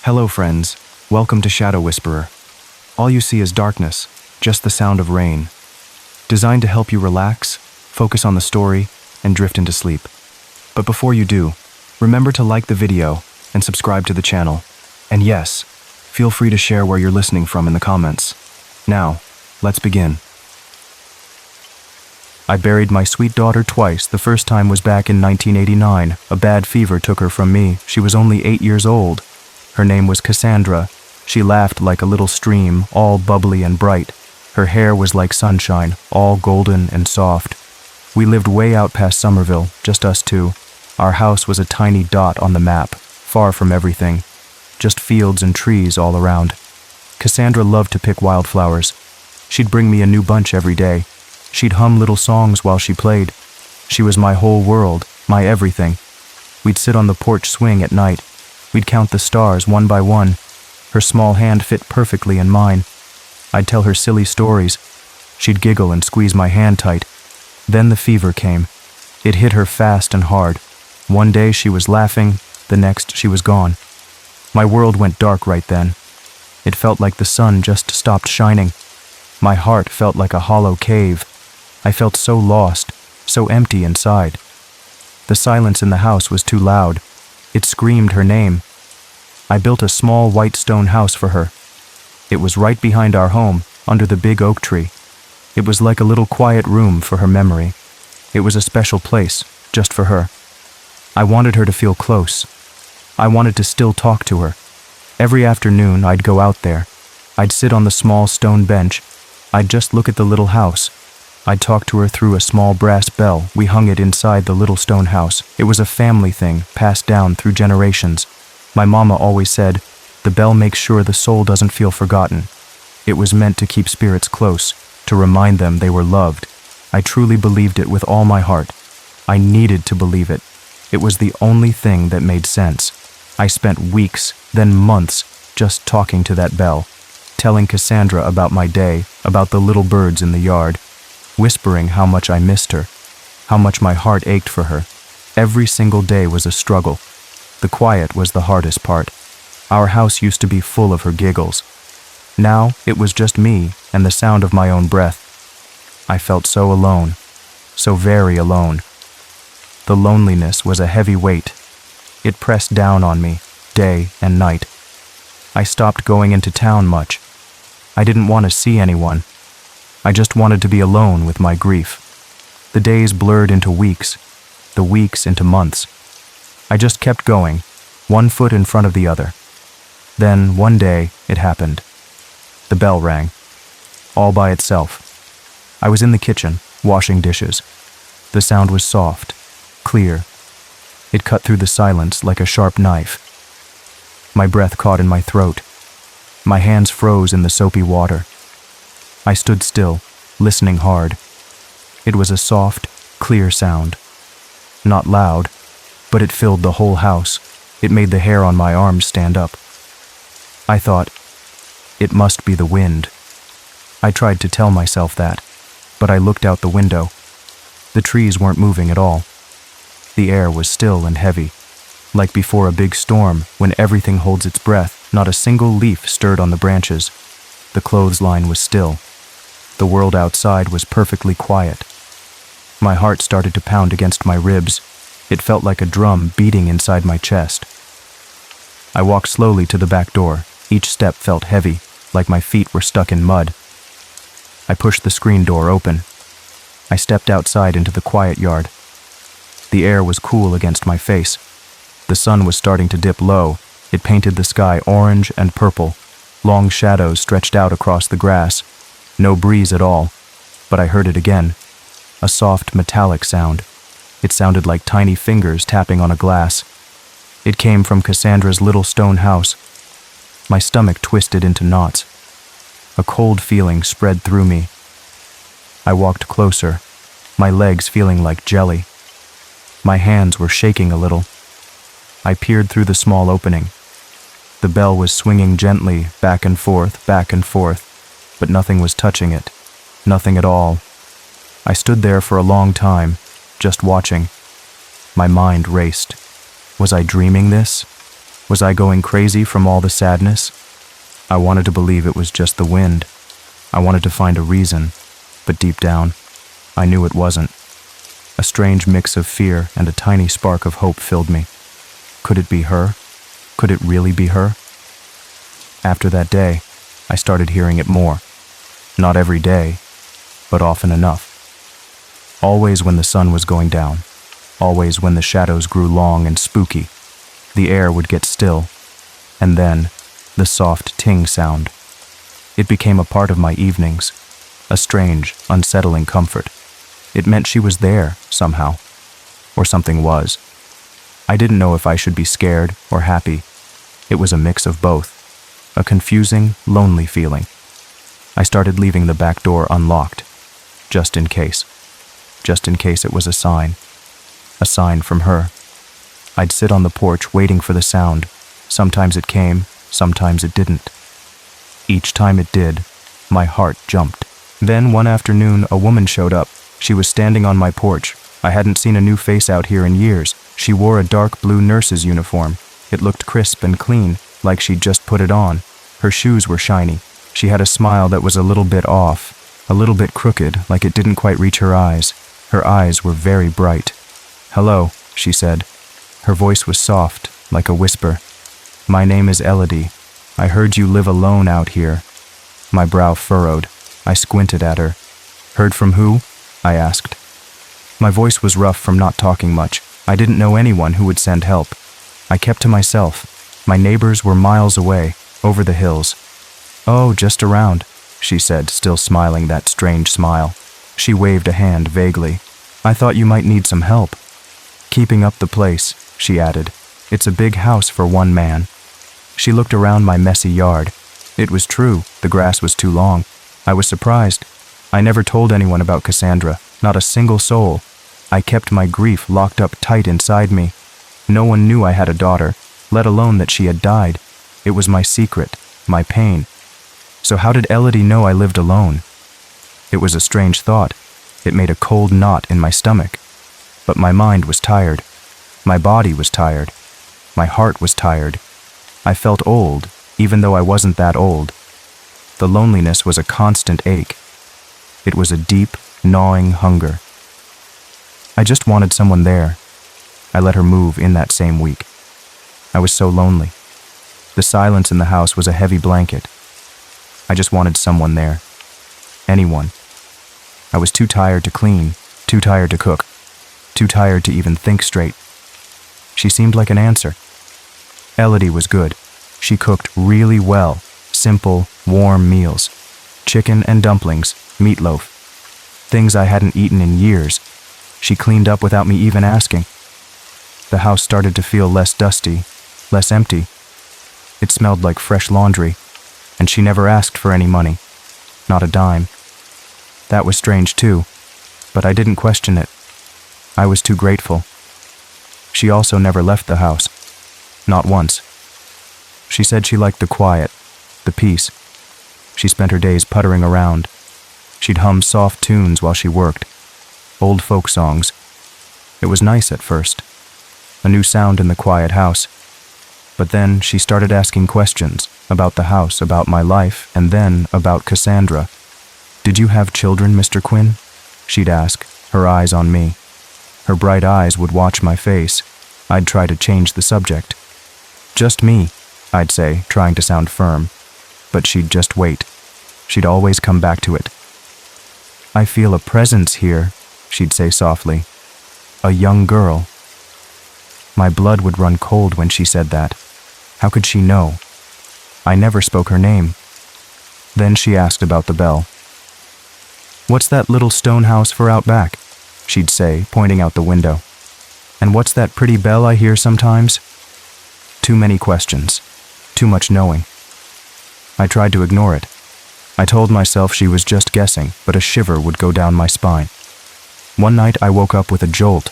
Hello friends, welcome to Shadow Whisperer. All you see is darkness, just the sound of rain. Designed to help you relax, focus on the story, and drift into sleep. But before you do, remember to like the video and subscribe to the channel. And yes, feel free to share where you're listening from in the comments. Now, let's begin. I buried my sweet daughter twice. The first time was back in 1989. A bad fever took her from me. She was only 8 years old. Her name was Cassandra. She laughed like a little stream, all bubbly and bright. Her hair was like sunshine, all golden and soft. We lived way out past Somerville, just us two. Our house was a tiny dot on the map, far from everything. Just fields and trees all around. Cassandra loved to pick wildflowers. She'd bring me a new bunch every day. She'd hum little songs while she played. She was my whole world, my everything. We'd sit on the porch swing at night. We'd count the stars one by one. Her small hand fit perfectly in mine. I'd tell her silly stories. She'd giggle and squeeze my hand tight. Then the fever came. It hit her fast and hard. One day she was laughing, the next she was gone. My world went dark right then. It felt like the sun just stopped shining. My heart felt like a hollow cave. I felt so lost, so empty inside. The silence in the house was too loud. It screamed her name. I built a small white stone house for her. It was right behind our home, under the big oak tree. It was like a little quiet room for her memory. It was a special place, just for her. I wanted her to feel close. I wanted to still talk to her. Every afternoon I'd go out there. I'd sit on the small stone bench. I'd just look at the little house. I'd talk to her through a small brass bell. We hung it inside the little stone house. It was a family thing, passed down through generations. My mama always said, the bell makes sure the soul doesn't feel forgotten. It was meant to keep spirits close, to remind them they were loved. I truly believed it with all my heart. I needed to believe it. It was the only thing that made sense. I spent weeks, then months, just talking to that bell, telling Cassandra about my day, about the little birds in the yard, whispering how much I missed her, how much my heart ached for her. Every single day was a struggle. The quiet was the hardest part. Our house used to be full of her giggles. Now it was just me and the sound of my own breath. I felt so alone, so very alone. The loneliness was a heavy weight. It pressed down on me, day and night. I stopped going into town much. I didn't want to see anyone. I just wanted to be alone with my grief. The days blurred into weeks, the weeks into months. I just kept going, one foot in front of the other. Then, one day, it happened. The bell rang, all by itself. I was in the kitchen, washing dishes. The sound was soft, clear. It cut through the silence like a sharp knife. My breath caught in my throat. My hands froze in the soapy water. I stood still, listening hard. It was a soft, clear sound. Not loud, but it filled the whole house. It made the hair on my arms stand up. I thought, it must be the wind. I tried to tell myself that, but I looked out the window. The trees weren't moving at all. The air was still and heavy, like before a big storm when everything holds its breath. Not a single leaf stirred on the branches. The clothesline was still. The world outside was perfectly quiet. My heart started to pound against my ribs. It felt like a drum beating inside my chest. I walked slowly to the back door. Each step felt heavy, like my feet were stuck in mud. I pushed the screen door open. I stepped outside into the quiet yard. The air was cool against my face. The sun was starting to dip low. It painted the sky orange and purple. Long shadows stretched out across the grass. No breeze at all, but I heard it again. A soft metallic sound. It sounded like tiny fingers tapping on a glass. It came from Cassandra's little stone house. My stomach twisted into knots. A cold feeling spread through me. I walked closer, my legs feeling like jelly. My hands were shaking a little. I peered through the small opening. The bell was swinging gently, back and forth, but nothing was touching it. Nothing at all. I stood there for a long time, just watching. My mind raced. Was I dreaming this? Was I going crazy from all the sadness? I wanted to believe it was just the wind. I wanted to find a reason, but deep down, I knew it wasn't. A strange mix of fear and a tiny spark of hope filled me. Could it be her? Could it really be her? After that day, I started hearing it more. Not every day, but often enough. Always when the sun was going down. Always when the shadows grew long and spooky. The air would get still, and then the soft ting sound. It became a part of my evenings, a strange, unsettling comfort. It meant she was there, somehow, or something was. I didn't know if I should be scared or happy. It was a mix of both, a confusing, lonely feeling. I started leaving the back door unlocked, just in case it was a sign from her. I'd sit on the porch waiting for the sound. Sometimes it came, sometimes it didn't. Each time it did, my heart jumped. Then one afternoon, a woman showed up. She was standing on my porch. I hadn't seen a new face out here in years. She wore a dark blue nurse's uniform. It looked crisp and clean, like she'd just put it on. Her shoes were shiny. She had a smile that was a little bit off, a little bit crooked, like it didn't quite reach her eyes. Her eyes were very bright. "Hello," she said. Her voice was soft, like a whisper. "My name is Elodie. I heard you live alone out here." My brow furrowed. I squinted at her. "Heard from who?" I asked. My voice was rough from not talking much. I didn't know anyone who would send help. I kept to myself. My neighbors were miles away, over the hills. "Oh, just around," she said, still smiling that strange smile. She waved a hand vaguely. "I thought you might need some help." "Keeping up the place," she added. "It's a big house for one man." She looked around my messy yard. It was true, the grass was too long. I was surprised. I never told anyone about Cassandra, not a single soul. I kept my grief locked up tight inside me. No one knew I had a daughter, let alone that she had died. It was my secret, my pain. So how did Elodie know I lived alone? It was a strange thought. It made a cold knot in my stomach. But my mind was tired. My body was tired. My heart was tired. I felt old, even though I wasn't that old. The loneliness was a constant ache. It was a deep, gnawing hunger. I just wanted someone there. I let her move in that same week. I was so lonely. The silence in the house was a heavy blanket. I just wanted someone there. Anyone. I was too tired to clean, too tired to cook, too tired to even think straight. She seemed like an answer. Elodie was good. She cooked really well, simple, warm meals. Chicken and dumplings, meatloaf. Things I hadn't eaten in years. She cleaned up without me even asking. The house started to feel less dusty, less empty. It smelled like fresh laundry, and she never asked for any money. Not a dime. That was strange too, but I didn't question it. I was too grateful. She also never left the house. Not once. She said she liked the quiet, the peace. She spent her days puttering around. She'd hum soft tunes while she worked. Old folk songs. It was nice at first. A new sound in the quiet house. But then she started asking questions about the house, about my life, and then about Cassandra. "Did you have children, Mr. Quinn?" she'd ask, her eyes on me. Her bright eyes would watch my face. I'd try to change the subject. "Just me," I'd say, trying to sound firm. But she'd just wait. She'd always come back to it. "I feel a presence here," she'd say softly. "A young girl." My blood would run cold when she said that. How could she know? I never spoke her name. Then she asked about the bell. "What's that little stone house for out back?" she'd say, pointing out the window. "And what's that pretty bell I hear sometimes?" Too many questions. Too much knowing. I tried to ignore it. I told myself she was just guessing, but a shiver would go down my spine. One night I woke up with a jolt.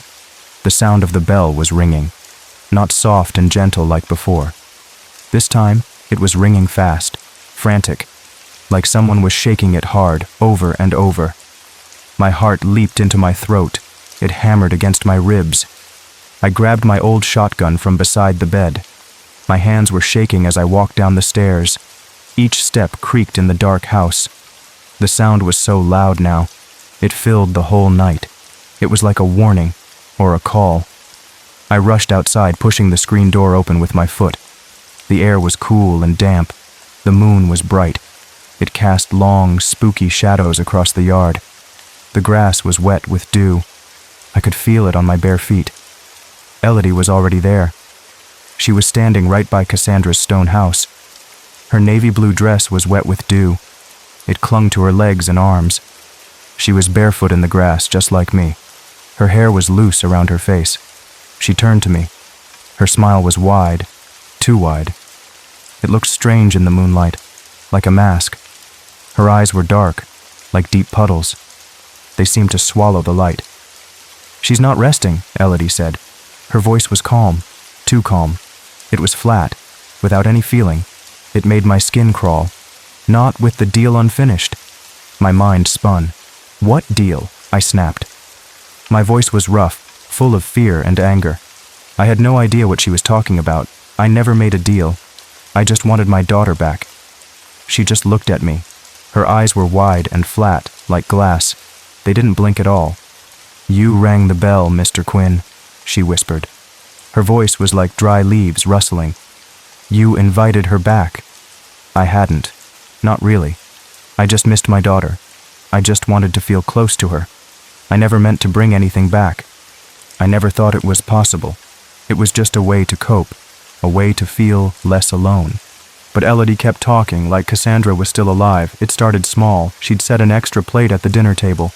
The sound of the bell was ringing. Not soft and gentle like before. This time, it was ringing fast, frantic, like someone was shaking it hard, over and over. My heart leaped into my throat. It hammered against my ribs. I grabbed my old shotgun from beside the bed. My hands were shaking as I walked down the stairs. Each step creaked in the dark house. The sound was so loud now. It filled the whole night. It was like a warning, or a call. I rushed outside, pushing the screen door open with my foot. The air was cool and damp. The moon was bright. It cast long, spooky shadows across the yard. The grass was wet with dew. I could feel it on my bare feet. Elodie was already there. She was standing right by Cassandra's stone house. Her navy blue dress was wet with dew. It clung to her legs and arms. She was barefoot in the grass, just like me. Her hair was loose around her face. She turned to me. Her smile was wide, too wide. It looked strange in the moonlight, like a mask. Her eyes were dark, like deep puddles. They seemed to swallow the light. "She's not resting," Elodie said. Her voice was calm, too calm. It was flat, without any feeling. It made my skin crawl. Not with the deal unfinished. My mind spun. "What deal?" I snapped. My voice was rough, full of fear and anger. I had no idea what she was talking about. I never made a deal. I just wanted my daughter back. She just looked at me. Her eyes were wide and flat, like glass. They didn't blink at all. "You rang the bell, Mr. Quinn," she whispered. Her voice was like dry leaves rustling. "You invited her back." I hadn't. Not really. I just missed my daughter. I just wanted to feel close to her. I never meant to bring anything back. I never thought it was possible. It was just a way to cope, a way to feel less alone. But Elodie kept talking like Cassandra was still alive. It started small. She'd set an extra plate at the dinner table.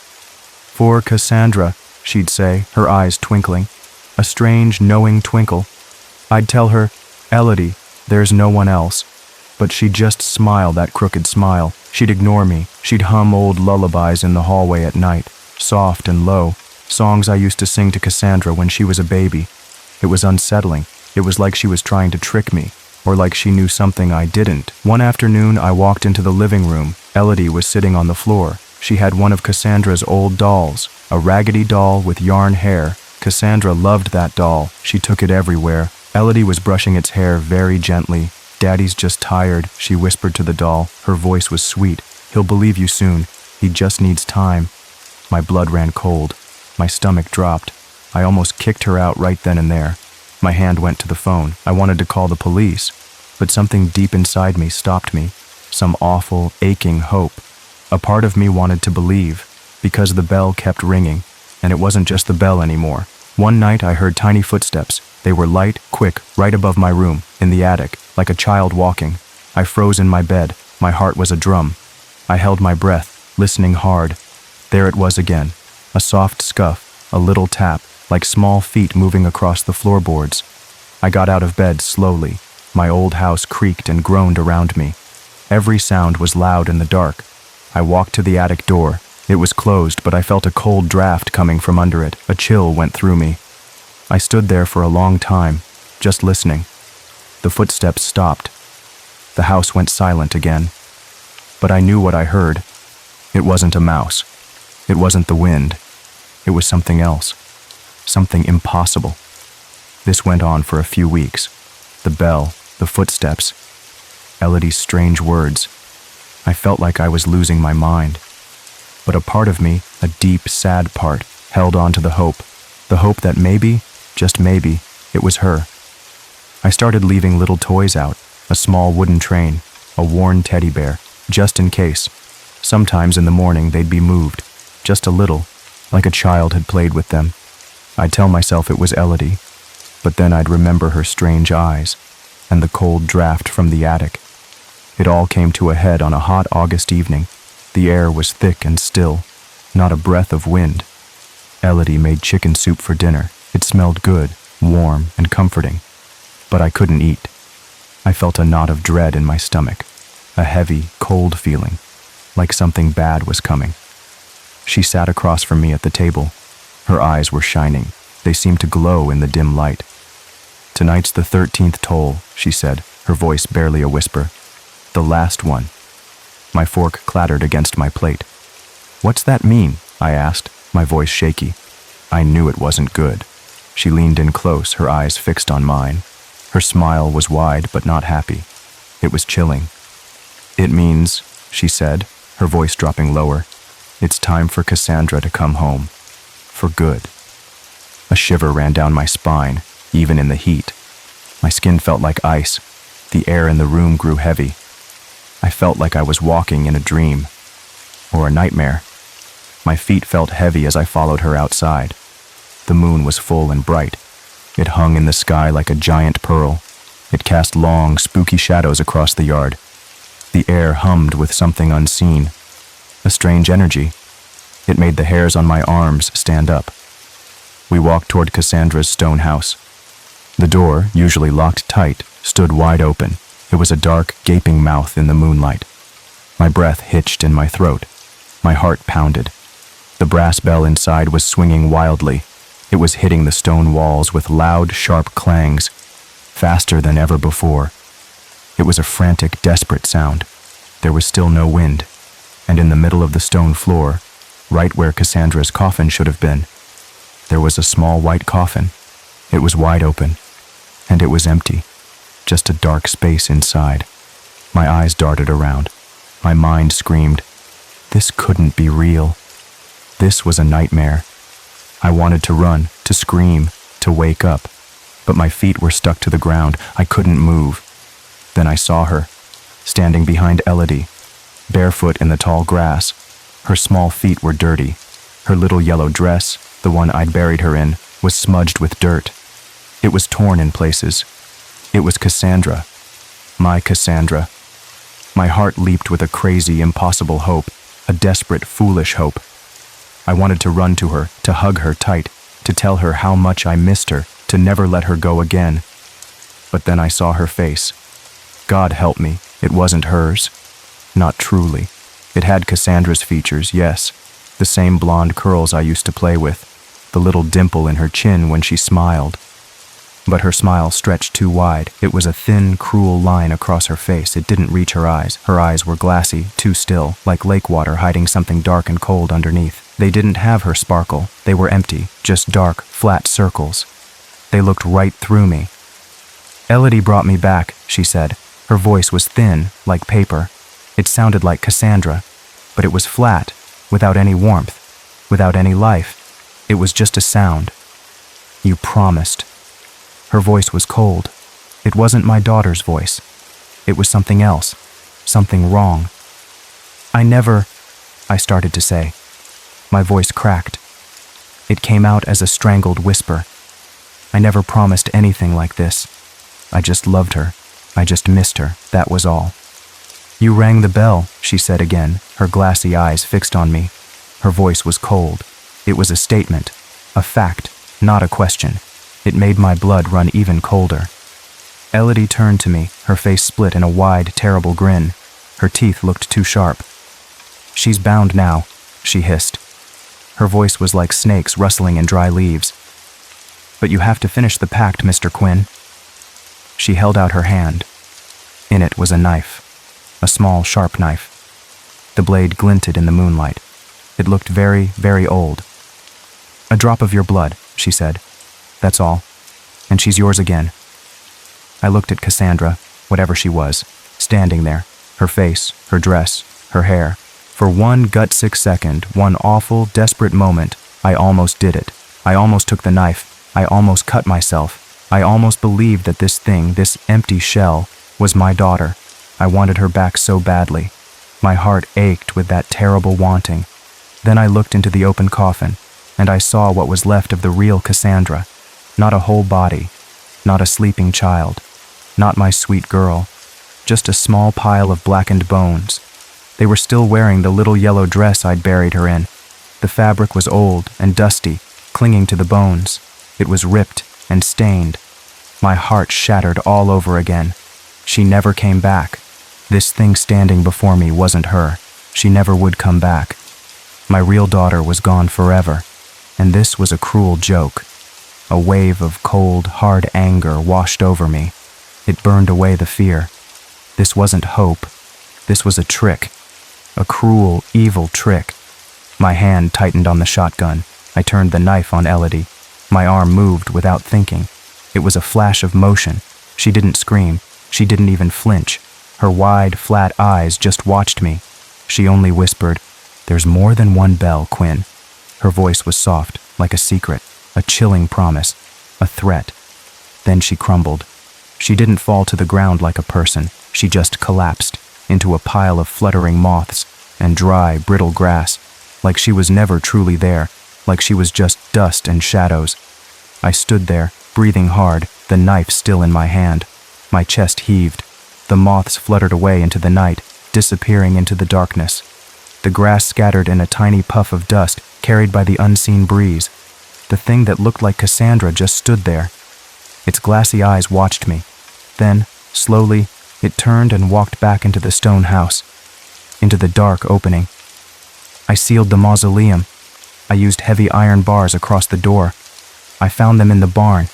"For Cassandra," she'd say, her eyes twinkling. A strange, knowing twinkle. I'd tell her, "Elodie, there's no one else." But she'd just smile that crooked smile. She'd ignore me. She'd hum old lullabies in the hallway at night, soft and low, songs I used to sing to Cassandra when she was a baby. It was unsettling. It was like she was trying to trick me, or like she knew something I didn't. One afternoon, I walked into the living room. Elodie was sitting on the floor. She had one of Cassandra's old dolls, a raggedy doll with yarn hair. Cassandra loved that doll. She took it everywhere. Elodie was brushing its hair very gently. "Daddy's just tired," she whispered to the doll. Her voice was sweet. "He'll believe you soon. He just needs time." My blood ran cold. My stomach dropped. I almost kicked her out right then and there. My hand went to the phone. I wanted to call the police, but something deep inside me stopped me. Some awful, aching hope. A part of me wanted to believe, because the bell kept ringing, and it wasn't just the bell anymore. One night I heard tiny footsteps. They were light, quick, right above my room, in the attic, like a child walking. I froze in my bed. My heart was a drum. I held my breath, listening hard. There it was again. A soft scuff, a little tap, like small feet moving across the floorboards. I got out of bed slowly. My old house creaked and groaned around me. Every sound was loud in the dark. I walked to the attic door. It was closed, but I felt a cold draft coming from under it. A chill went through me. I stood there for a long time, just listening. The footsteps stopped. The house went silent again. But I knew what I heard. It wasn't a mouse. It wasn't the wind. It was something else. Something impossible. This went on for a few weeks. The bell, the footsteps, Elodie's strange words. I felt like I was losing my mind. But a part of me, a deep, sad part, held on to the hope that maybe, just maybe, it was her. I started leaving little toys out, a small wooden train, a worn teddy bear, just in case. Sometimes in the morning they'd be moved, just a little, like a child had played with them. I'd tell myself it was Elodie, but then I'd remember her strange eyes and the cold draft from the attic. It all came to a head on a hot August evening. The air was thick and still, not a breath of wind. Elodie made chicken soup for dinner. It smelled good, warm, and comforting, but I couldn't eat. I felt a knot of dread in my stomach, a heavy, cold feeling, like something bad was coming. She sat across from me at the table. Her eyes were shining. They seemed to glow in the dim light. "Tonight's the 13th toll," she said, her voice barely a whisper. "The last one." My fork clattered against my plate. "What's that mean?" I asked, my voice shaky. I knew it wasn't good. She leaned in close, her eyes fixed on mine. Her smile was wide but not happy. It was chilling. "It means," she said, her voice dropping lower, "it's time for Cassandra to come home. For good." A shiver ran down my spine, even in the heat. My skin felt like ice. The air in the room grew heavy. I felt like I was walking in a dream, or a nightmare. My feet felt heavy as I followed her outside. The moon was full and bright. It hung in the sky like a giant pearl. It cast long, spooky shadows across the yard. The air hummed with something unseen, a strange energy. It made the hairs on my arms stand up. We walked toward Cassandra's stone house. The door, usually locked tight, stood wide open. It was a dark, gaping mouth in the moonlight. My breath hitched in my throat. My heart pounded. The brass bell inside was swinging wildly. It was hitting the stone walls with loud, sharp clangs, faster than ever before. It was a frantic, desperate sound. There was still no wind, and in the middle of the stone floor, right where Cassandra's coffin should have been, there was a small white coffin. It was wide open, and it was empty, just a dark space inside. My eyes darted around. My mind screamed, "This couldn't be real." This was a nightmare. I wanted to run, to scream, to wake up, but my feet were stuck to the ground. I couldn't move. Then I saw her, standing behind Elodie, barefoot in the tall grass. Her small feet were dirty. Her little yellow dress, the one I'd buried her in, was smudged with dirt. It was torn in places. It was Cassandra. My Cassandra. My heart leaped with a crazy, impossible hope, a desperate, foolish hope. I wanted to run to her, to hug her tight, to tell her how much I missed her, to never let her go again. But then I saw her face. God help me, it wasn't hers. Not truly. It had Cassandra's features, yes, the same blonde curls I used to play with, the little dimple in her chin when she smiled. But her smile stretched too wide. It was a thin, cruel line across her face. It didn't reach her eyes. Her eyes were glassy, too still, like lake water hiding something dark and cold underneath. They didn't have her sparkle. They were empty, just dark, flat circles. They looked right through me. "Elodie brought me back," she said. Her voice was thin, like paper. It sounded like Cassandra, but it was flat, without any warmth, without any life. It was just a sound. "You promised." Her voice was cold. It wasn't my daughter's voice. It was something else, something wrong. I started to say. My voice cracked. It came out as a strangled whisper. "I never promised anything like this. I just loved her. I just missed her, that was all." "You rang the bell," she said again, her glassy eyes fixed on me. Her voice was cold. It was a statement, a fact, not a question. It made my blood run even colder. Elodie turned to me, her face split in a wide, terrible grin. Her teeth looked too sharp. "She's bound now," she hissed. Her voice was like snakes rustling in dry leaves. "But you have to finish the pact, Mr. Quinn." She held out her hand. In it was a knife, a small, sharp knife. The blade glinted in the moonlight. It looked very, very old. "A drop of your blood," she said. "That's all. And she's yours again." I looked at Cassandra, whatever she was, standing there, her face, her dress, her hair. For one gut-sick second, one awful, desperate moment, I almost did it. I almost took the knife. I almost cut myself. I almost believed that this thing, this empty shell, was my daughter. I wanted her back so badly. My heart ached with that terrible wanting. Then I looked into the open coffin, and I saw what was left of the real Cassandra. Not a whole body, not a sleeping child, not my sweet girl, just a small pile of blackened bones. They were still wearing the little yellow dress I'd buried her in. The fabric was old and dusty, clinging to the bones. It was ripped and stained. My heart shattered all over again. She never came back. This thing standing before me wasn't her. She never would come back. My real daughter was gone forever, and this was a cruel joke. A wave of cold, hard anger washed over me. It burned away the fear. This wasn't hope. This was a trick. A cruel, evil trick. My hand tightened on the shotgun. I turned the knife on Elodie. My arm moved without thinking. It was a flash of motion. She didn't scream. She didn't even flinch. Her wide, flat eyes just watched me. She only whispered, "There's more than one bell, Quinn." Her voice was soft, like a secret, a chilling promise, a threat. Then she crumbled. She didn't fall to the ground like a person. She just collapsed into a pile of fluttering moths and dry, brittle grass, like she was never truly there, like she was just dust and shadows. I stood there, breathing hard, the knife still in my hand. My chest heaved. The moths fluttered away into the night, disappearing into the darkness. The grass scattered in a tiny puff of dust, carried by the unseen breeze. The thing that looked like Cassandra just stood there. Its glassy eyes watched me. Then, slowly, it turned and walked back into the stone house, into the dark opening. I sealed the mausoleum. I used heavy iron bars across the door. I found them in the barn.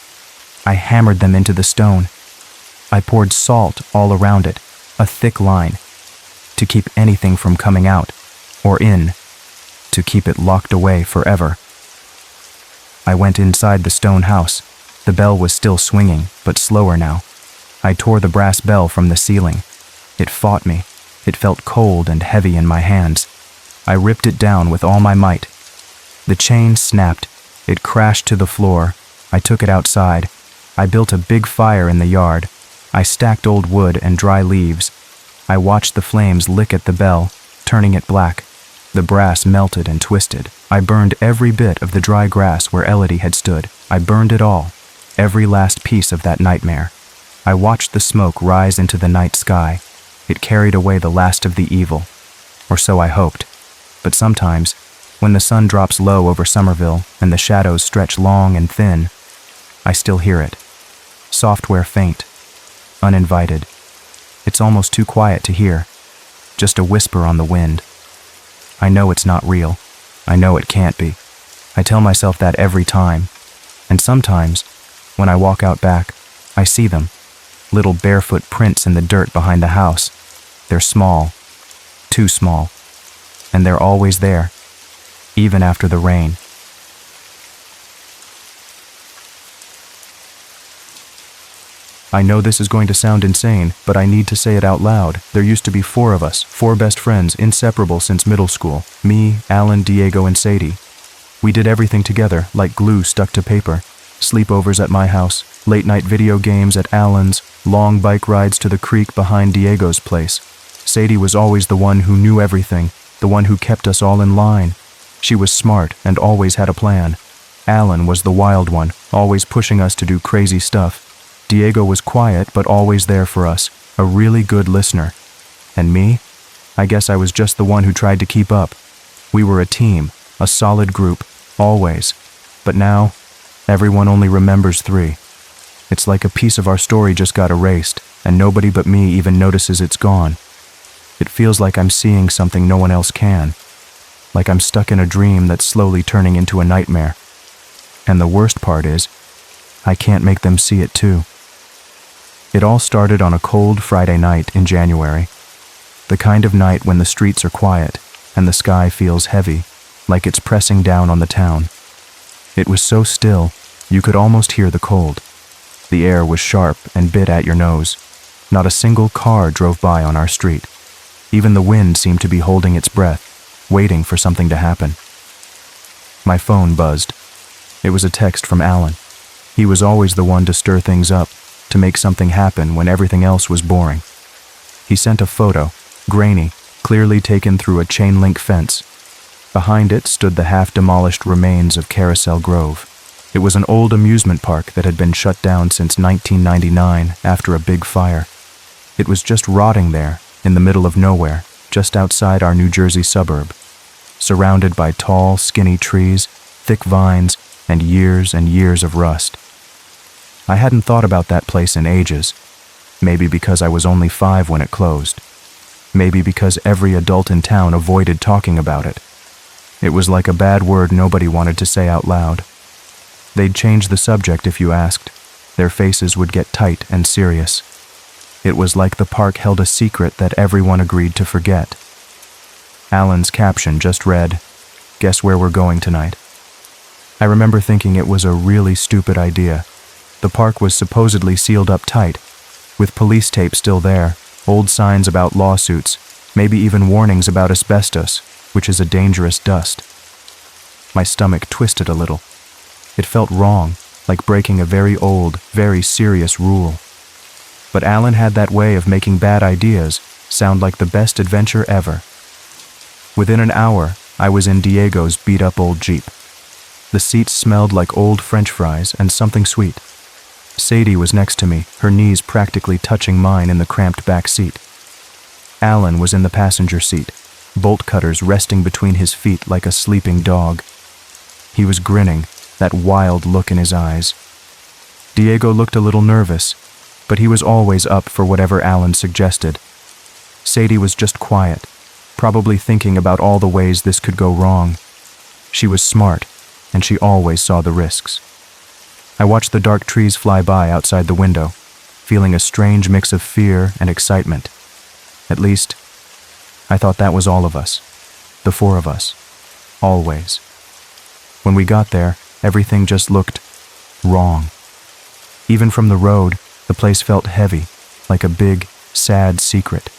I hammered them into the stone. I poured salt all around it, a thick line, to keep anything from coming out, or in, to keep it locked away forever. I went inside the stone house. The bell was still swinging, but slower now. I tore the brass bell from the ceiling. It fought me. It felt cold and heavy in my hands. I ripped it down with all my might. The chain snapped. It crashed to the floor. I took it outside. I built a big fire in the yard. I stacked old wood and dry leaves. I watched the flames lick at the bell, turning it black. The brass melted and twisted. I burned every bit of the dry grass where Elodie had stood. I burned it all, every last piece of that nightmare. I watched the smoke rise into the night sky. It carried away the last of the evil, or so I hoped. But sometimes, when the sun drops low over Somerville and the shadows stretch long and thin, I still hear it. Software faint, uninvited. It's almost too quiet to hear, just a whisper on the wind. I know it's not real. I know it can't be. I tell myself that every time. And sometimes, when I walk out back, I see them. Little barefoot prints in the dirt behind the house. They're small, too small. And they're always there, even after the rain. I know this is going to sound insane, but I need to say it out loud. There used to be 4 of us, 4 best friends, inseparable since middle school. Me, Alan, Diego, and Sadie. We did everything together, like glue stuck to paper. Sleepovers at my house, late-night video games at Alan's, long bike rides to the creek behind Diego's place. Sadie was always the one who knew everything, the one who kept us all in line. She was smart and always had a plan. Alan was the wild one, always pushing us to do crazy stuff. Diego was quiet but always there for us, a really good listener. And me? I guess I was just the one who tried to keep up. We were a team, a solid group, always. But now, everyone only remembers 3. It's like a piece of our story just got erased, and nobody but me even notices it's gone. It feels like I'm seeing something no one else can. Like I'm stuck in a dream that's slowly turning into a nightmare. And the worst part is, I can't make them see it too. It all started on a cold Friday night in January. The kind of night when the streets are quiet and the sky feels heavy, like it's pressing down on the town. It was so still, you could almost hear the cold. The air was sharp and bit at your nose. Not a single car drove by on our street. Even the wind seemed to be holding its breath, waiting for something to happen. My phone buzzed. It was a text from Alan. He was always the one to stir things up, to make something happen when everything else was boring. He sent a photo, grainy, clearly taken through a chain-link fence. Behind it stood the half-demolished remains of Carousel Grove. It was an old amusement park that had been shut down since 1999 after a big fire. It was just rotting there, in the middle of nowhere, just outside our New Jersey suburb, surrounded by tall, skinny trees, thick vines, and years of rust. I hadn't thought about that place in ages. Maybe because I was only 5 when it closed. Maybe because every adult in town avoided talking about it. It was like a bad word nobody wanted to say out loud. They'd change the subject if you asked. Their faces would get tight and serious. It was like the park held a secret that everyone agreed to forget. Alan's caption just read, "Guess where we're going tonight?" I remember thinking it was a really stupid idea. The park was supposedly sealed up tight, with police tape still there, old signs about lawsuits, maybe even warnings about asbestos, which is a dangerous dust. My stomach twisted a little. It felt wrong, like breaking a very old, very serious rule. But Alan had that way of making bad ideas sound like the best adventure ever. Within an hour, I was in Diego's beat-up old Jeep. The seats smelled like old French fries and something sweet. Sadie was next to me, her knees practically touching mine in the cramped back seat. Alan was in the passenger seat, bolt cutters resting between his feet like a sleeping dog. He was grinning, that wild look in his eyes. Diego looked a little nervous, but he was always up for whatever Alan suggested. Sadie was just quiet, probably thinking about all the ways this could go wrong. She was smart, and she always saw the risks. I watched the dark trees fly by outside the window, feeling a strange mix of fear and excitement. At least, I thought that was all of us, the four of us, always. When we got there, everything just looked wrong. Even from the road, the place felt heavy, like a big, sad secret.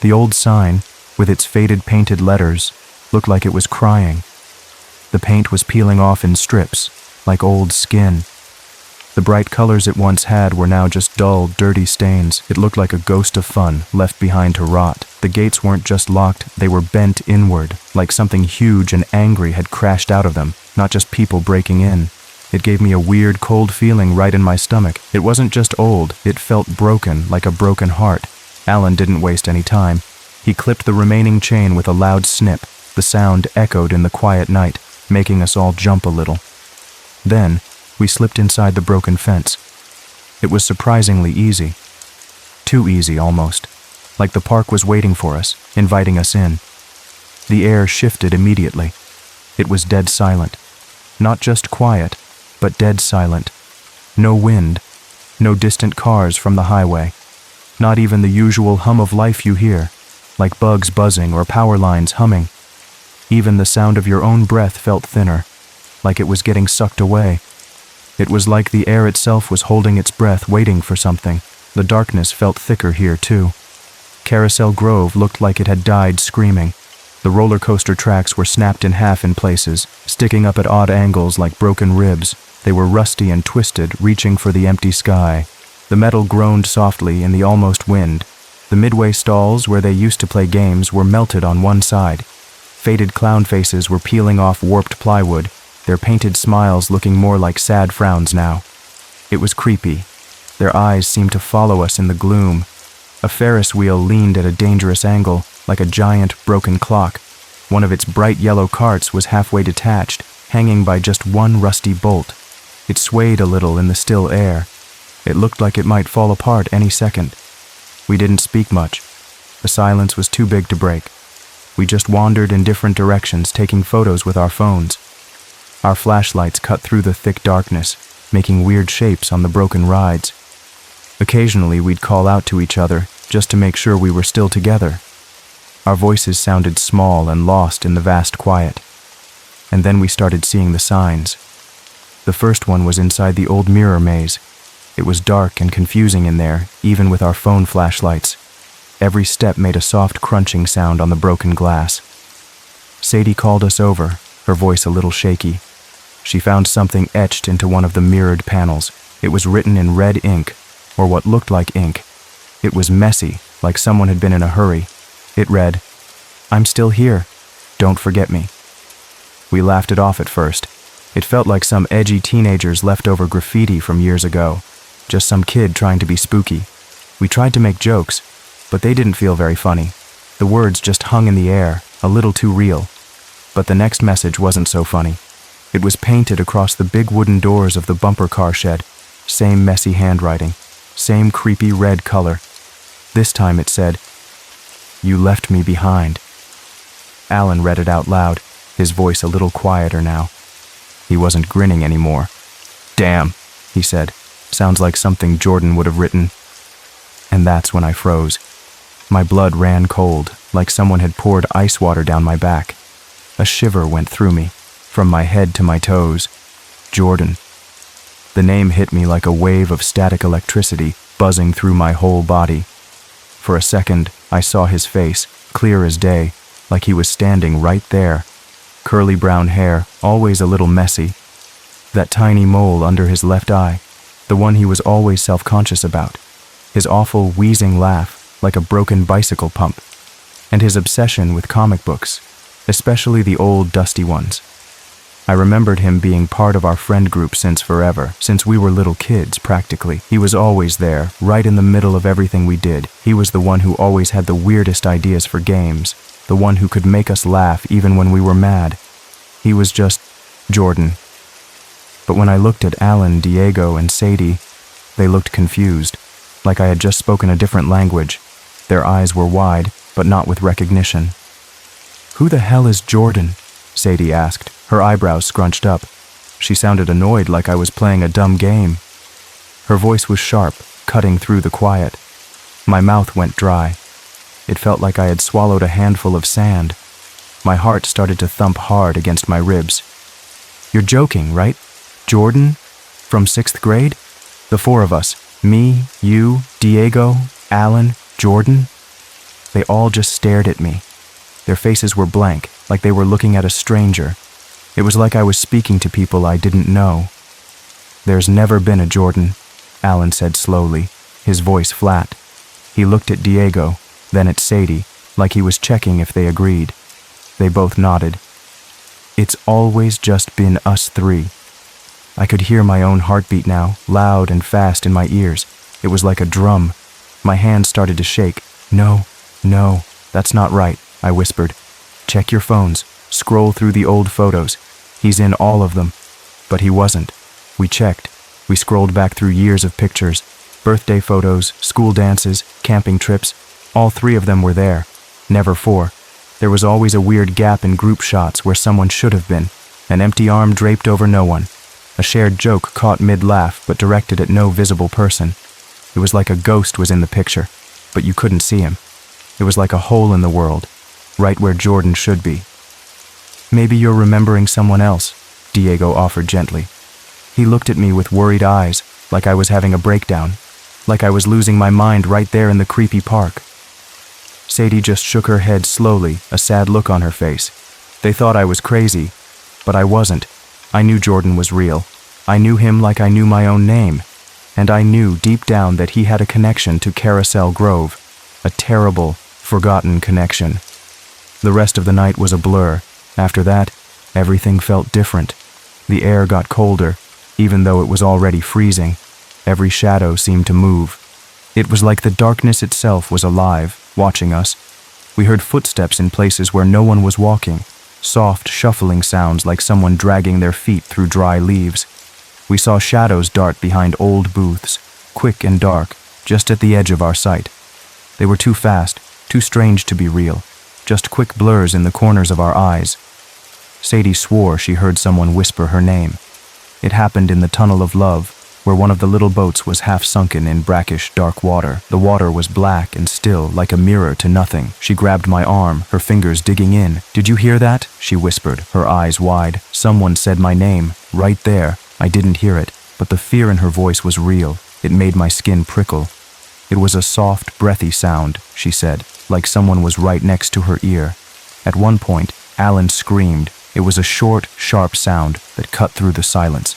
The old sign, with its faded painted letters, looked like it was crying. The paint was peeling off in strips, like old skin. The bright colors it once had were now just dull, dirty stains. It looked like a ghost of fun left behind to rot. The gates weren't just locked, they were bent inward, like something huge and angry had crashed out of them, not just people breaking in. It gave me a weird, cold feeling right in my stomach. It wasn't just old, it felt broken, like a broken heart. Alan didn't waste any time. He clipped the remaining chain with a loud snip. The sound echoed in the quiet night, making us all jump a little. Then, we slipped inside the broken fence. It was surprisingly easy. Too easy, almost. Like the park was waiting for us, inviting us in. The air shifted immediately. It was dead silent. Not just quiet, but dead silent. No wind, no distant cars from the highway. Not even the usual hum of life you hear, like bugs buzzing or power lines humming. Even the sound of your own breath felt thinner, like it was getting sucked away. It was like the air itself was holding its breath, waiting for something. The darkness felt thicker here, too. Carousel Grove looked like it had died screaming. The roller coaster tracks were snapped in half in places, sticking up at odd angles like broken ribs. They were rusty and twisted, reaching for the empty sky. The metal groaned softly in the almost wind. The midway stalls where they used to play games were melted on one side. Faded clown faces were peeling off warped plywood, their painted smiles looking more like sad frowns now. It was creepy. Their eyes seemed to follow us in the gloom. A Ferris wheel leaned at a dangerous angle, like a giant broken clock. One of its bright yellow carts was halfway detached, hanging by just one rusty bolt. It swayed a little in the still air. It looked like it might fall apart any second. We didn't speak much. The silence was too big to break. We just wandered in different directions, taking photos with our phones. Our flashlights cut through the thick darkness, making weird shapes on the broken rides. Occasionally we'd call out to each other, just to make sure we were still together. Our voices sounded small and lost in the vast quiet. And then we started seeing the signs. The first one was inside the old mirror maze. It was dark and confusing in there, even with our phone flashlights. Every step made a soft crunching sound on the broken glass. Sadie called us over, her voice a little shaky. She found something etched into one of the mirrored panels. It was written in red ink, or what looked like ink. It was messy, like someone had been in a hurry. It read, "I'm still here. Don't forget me." We laughed it off at first. It felt like some edgy teenager's leftover graffiti from years ago. Just some kid trying to be spooky. We tried to make jokes, but they didn't feel very funny. The words just hung in the air, a little too real. But the next message wasn't so funny. It was painted across the big wooden doors of the bumper car shed. Same messy handwriting, same creepy red color. This time it said, "You left me behind." Alan read it out loud, his voice a little quieter now. He wasn't grinning anymore. "Damn," he said. "Sounds like something Jordan would have written." And that's when I froze. My blood ran cold, like someone had poured ice water down my back. A shiver went through me, from my head to my toes. Jordan. The name hit me like a wave of static electricity, buzzing through my whole body. For a second, I saw his face, clear as day, like he was standing right there. Curly brown hair, always a little messy. That tiny mole under his left eye, the one he was always self-conscious about. His awful, wheezing laugh, like a broken bicycle pump. And his obsession with comic books, especially the old, dusty ones. I remembered him being part of our friend group since forever, since we were little kids, practically. He was always there, right in the middle of everything we did. He was the one who always had the weirdest ideas for games, the one who could make us laugh even when we were mad. He was just Jordan. But when I looked at Alan, Diego, and Sadie, they looked confused, like I had just spoken a different language. Their eyes were wide, but not with recognition. "Who the hell is Jordan?" Sadie asked, her eyebrows scrunched up. She sounded annoyed, like I was playing a dumb game. Her voice was sharp, cutting through the quiet. My mouth went dry. It felt like I had swallowed a handful of sand. My heart started to thump hard against my ribs. "You're joking, right? Jordan? From 6th grade? The four of us, me, you, Diego, Alan, Jordan?" They all just stared at me. Their faces were blank, like they were looking at a stranger. It was like I was speaking to people I didn't know. "There's never been a Jordan," Alan said slowly, his voice flat. He looked at Diego, then at Sadie, like he was checking if they agreed. They both nodded. "It's always just been us three." I could hear my own heartbeat now, loud and fast in my ears. It was like a drum. My hands started to shake. No, that's not right," I whispered. "Check your phones. Scroll through the old photos. He's in all of them." But he wasn't. We checked. We scrolled back through years of pictures. Birthday photos, school dances, camping trips. All three of them were there. Never four. There was always a weird gap in group shots where someone should have been. An empty arm draped over no one. A shared joke caught mid-laugh but directed at no visible person. It was like a ghost was in the picture, but you couldn't see him. It was like a hole in the world, right where Jordan should be. "Maybe you're remembering someone else," Diego offered gently. He looked at me with worried eyes, like I was having a breakdown, like I was losing my mind right there in the creepy park. Sadie just shook her head slowly, a sad look on her face. They thought I was crazy, but I wasn't. I knew Jordan was real. I knew him like I knew my own name. And I knew deep down that he had a connection to Carousel Grove, a terrible, forgotten connection. The rest of the night was a blur. After that, everything felt different. The air got colder, even though it was already freezing. Every shadow seemed to move. It was like the darkness itself was alive, watching us. We heard footsteps in places where no one was walking, soft shuffling sounds like someone dragging their feet through dry leaves. We saw shadows dart behind old booths, quick and dark, just at the edge of our sight. They were too fast, too strange to be real, just quick blurs in the corners of our eyes. Sadie swore she heard someone whisper her name. It happened in the Tunnel of Love, where one of the little boats was half sunken in brackish, dark water. The water was black and still, like a mirror to nothing. She grabbed my arm, her fingers digging in. "Did you hear that?" she whispered, her eyes wide. "Someone said my name, right there." I didn't hear it, but the fear in her voice was real. It made my skin prickle. "It was a soft, breathy sound," she said, like someone was right next to her ear. At one point, Alan screamed. It was a short, sharp sound that cut through the silence.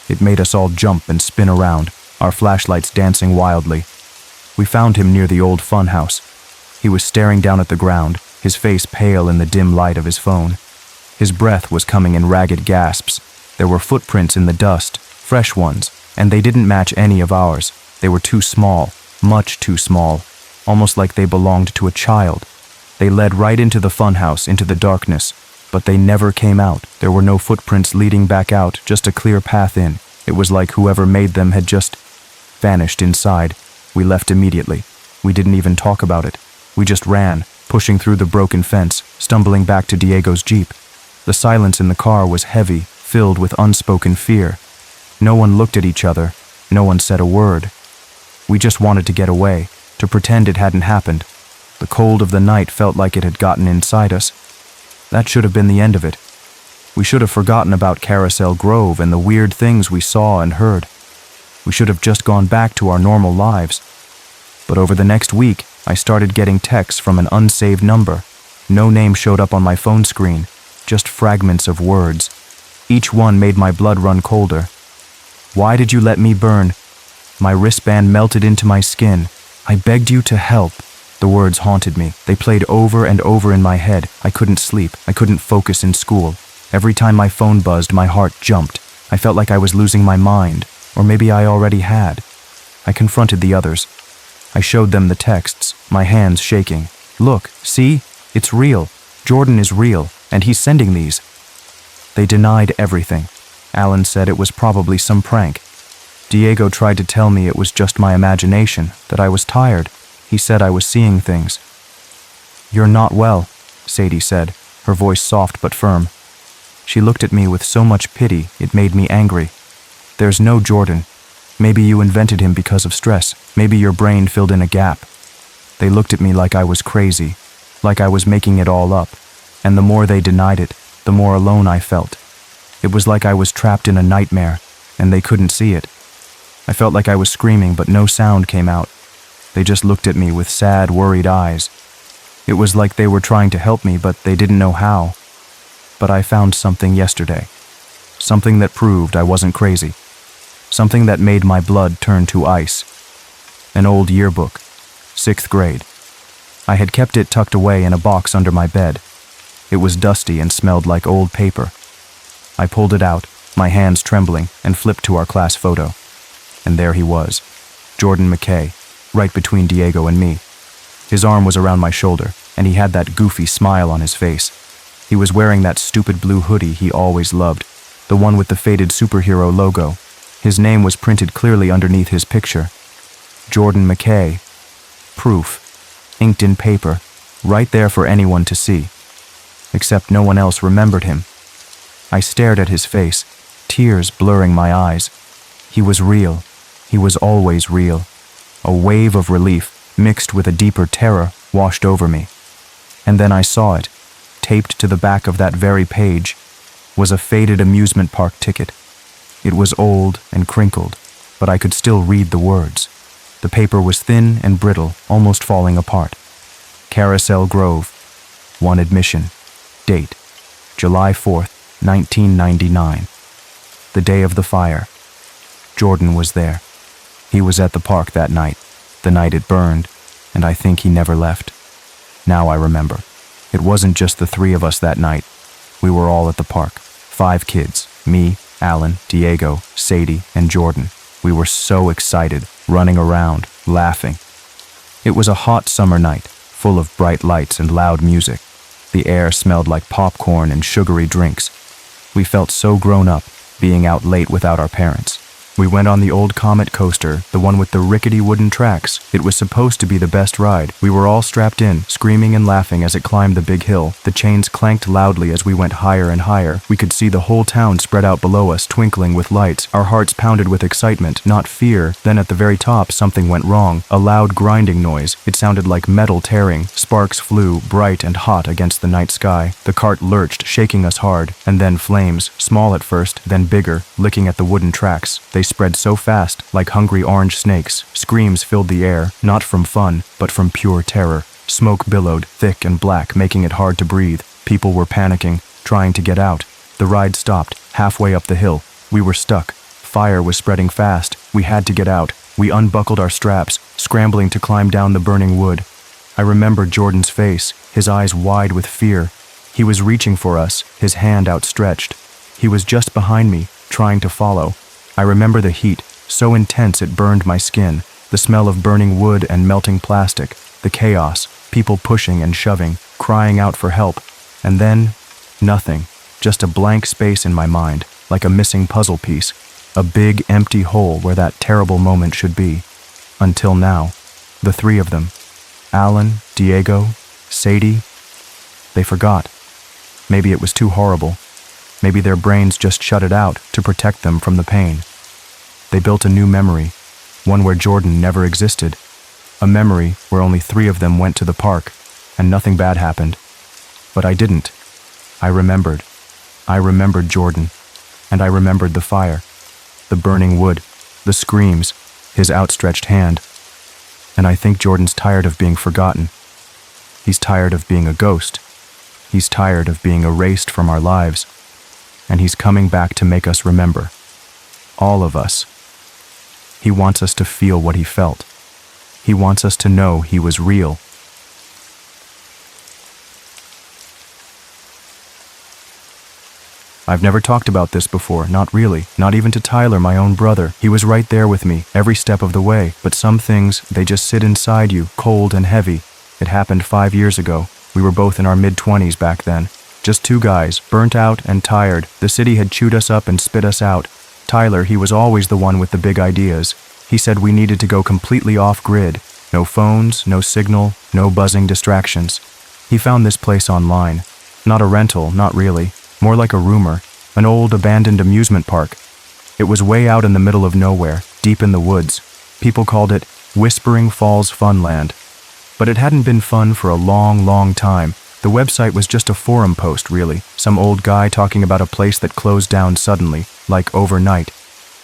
It made us all jump and spin around, our flashlights dancing wildly. We found him near the old funhouse. He was staring down at the ground, his face pale in the dim light of his phone. His breath was coming in ragged gasps. There were footprints in the dust, fresh ones, and they didn't match any of ours. They were too small, much too small, almost like they belonged to a child. They led right into the funhouse, into the darkness, but they never came out. There were no footprints leading back out, just a clear path in. It was like whoever made them had just vanished inside. We left immediately. We didn't even talk about it. We just ran, pushing through the broken fence, stumbling back to Diego's Jeep. The silence in the car was heavy, filled with unspoken fear. No one looked at each other. No one said a word. We just wanted to get away, to pretend it hadn't happened. The cold of the night felt like it had gotten inside us. That should have been the end of it. We should have forgotten about Carousel Grove and the weird things we saw and heard. We should have just gone back to our normal lives. But over the next week, I started getting texts from an unsaved number. No name showed up on my phone screen, just fragments of words. Each one made my blood run colder. Why did you let me burn? My wristband melted into my skin. I begged you to help. The words haunted me. They played over and over in my head. I couldn't sleep. I couldn't focus in school. Every time my phone buzzed, my heart jumped. I felt like I was losing my mind, or maybe I already had. I confronted the others. I showed them the texts, my hands shaking. Look, see? It's real. Jordan is real, and he's sending these. They denied everything. Alan said it was probably some prank. Diego tried to tell me it was just my imagination, that I was tired. He said I was seeing things. You're not well, Sadie said, her voice soft but firm. She looked at me with so much pity, it made me angry. There's no Jordan. Maybe you invented him because of stress. Maybe your brain filled in a gap. They looked at me like I was crazy, like I was making it all up. And the more they denied it, the more alone I felt. It was like I was trapped in a nightmare, and they couldn't see it. I felt like I was screaming, but no sound came out. They just looked at me with sad, worried eyes. It was like they were trying to help me, but they didn't know how. But I found something yesterday. Something that proved I wasn't crazy. Something that made my blood turn to ice. An old yearbook, 6th grade. I had kept it tucked away in a box under my bed. It was dusty and smelled like old paper. I pulled it out, my hands trembling, and flipped to our class photo. And there he was, Jordan McKay, right between Diego and me. His arm was around my shoulder, and he had that goofy smile on his face. He was wearing that stupid blue hoodie he always loved, the one with the faded superhero logo. His name was printed clearly underneath his picture. Jordan McKay. Proof, inked in paper, right there for anyone to see. Except no one else remembered him. I stared at his face, tears blurring my eyes. He was real. He was always real. A wave of relief, mixed with a deeper terror, washed over me. And then I saw it. Taped to the back of that very page was a faded amusement park ticket. It was old and crinkled, but I could still read the words. The paper was thin and brittle, almost falling apart. Carousel Grove. 1 admission. Date: July 4th, 1999. The day of the fire. Jordan was there. He was at the park that night, the night it burned, and I think he never left. Now I remember. It wasn't just the 3 of us that night. We were all at the park. 5 kids. Me, Alan, Diego, Sadie, and Jordan. We were so excited, running around, laughing. It was a hot summer night, full of bright lights and loud music. The air smelled like popcorn and sugary drinks. We felt so grown up, being out late without our parents. We went on the old Comet coaster, the one with the rickety wooden tracks. It was supposed to be the best ride. We were all strapped in, screaming and laughing as it climbed the big hill. The chains clanked loudly as we went higher and higher. We could see the whole town spread out below us, twinkling with lights. Our hearts pounded with excitement, not fear. Then at the very top, something went wrong. A loud grinding noise. It sounded like metal tearing. Sparks flew, bright and hot against the night sky. The cart lurched, shaking us hard. And then flames, small at first, then bigger, licking at the wooden tracks. They spread so fast, like hungry orange snakes. Screams filled the air, not from fun, but from pure terror. Smoke billowed, thick and black, making it hard to breathe. People were panicking, trying to get out. The ride stopped, halfway up the hill. We were stuck. Fire was spreading fast. We had to get out. We unbuckled our straps, scrambling to climb down the burning wood. I remembered Jordan's face, his eyes wide with fear. He was reaching for us, his hand outstretched. He was just behind me, trying to follow. I remember the heat, so intense it burned my skin, the smell of burning wood and melting plastic, the chaos, people pushing and shoving, crying out for help. And then, nothing, just a blank space in my mind, like a missing puzzle piece, a big empty hole where that terrible moment should be. Until now, the 3 of them, Alan, Diego, Sadie, they forgot. Maybe it was too horrible. Maybe their brains just shut it out to protect them from the pain. They built a new memory, one where Jordan never existed. A memory where only 3 of them went to the park, and nothing bad happened. But I didn't. I remembered. I remembered Jordan, and I remembered the fire, the burning wood, the screams, his outstretched hand. And I think Jordan's tired of being forgotten. He's tired of being a ghost. He's tired of being erased from our lives. And he's coming back to make us remember. All of us. He wants us to feel what he felt. He wants us to know he was real. I've never talked about this before, not really, not even to Tyler, my own brother. He was right there with me, every step of the way, but some things, they just sit inside you, cold and heavy. It happened 5 years ago. We were both in our mid-20s back then. Just two guys, burnt out and tired. The city had chewed us up and spit us out. Tyler, he was always the one with the big ideas. He said we needed to go completely off-grid. No phones, no signal, no buzzing distractions. He found this place online. Not a rental, not really. More like a rumor, an old abandoned amusement park. It was way out in the middle of nowhere, deep in the woods. People called it Whispering Falls Funland. But it hadn't been fun for a long, long time. The website was just a forum post, really. Some old guy talking about a place that closed down suddenly, like overnight.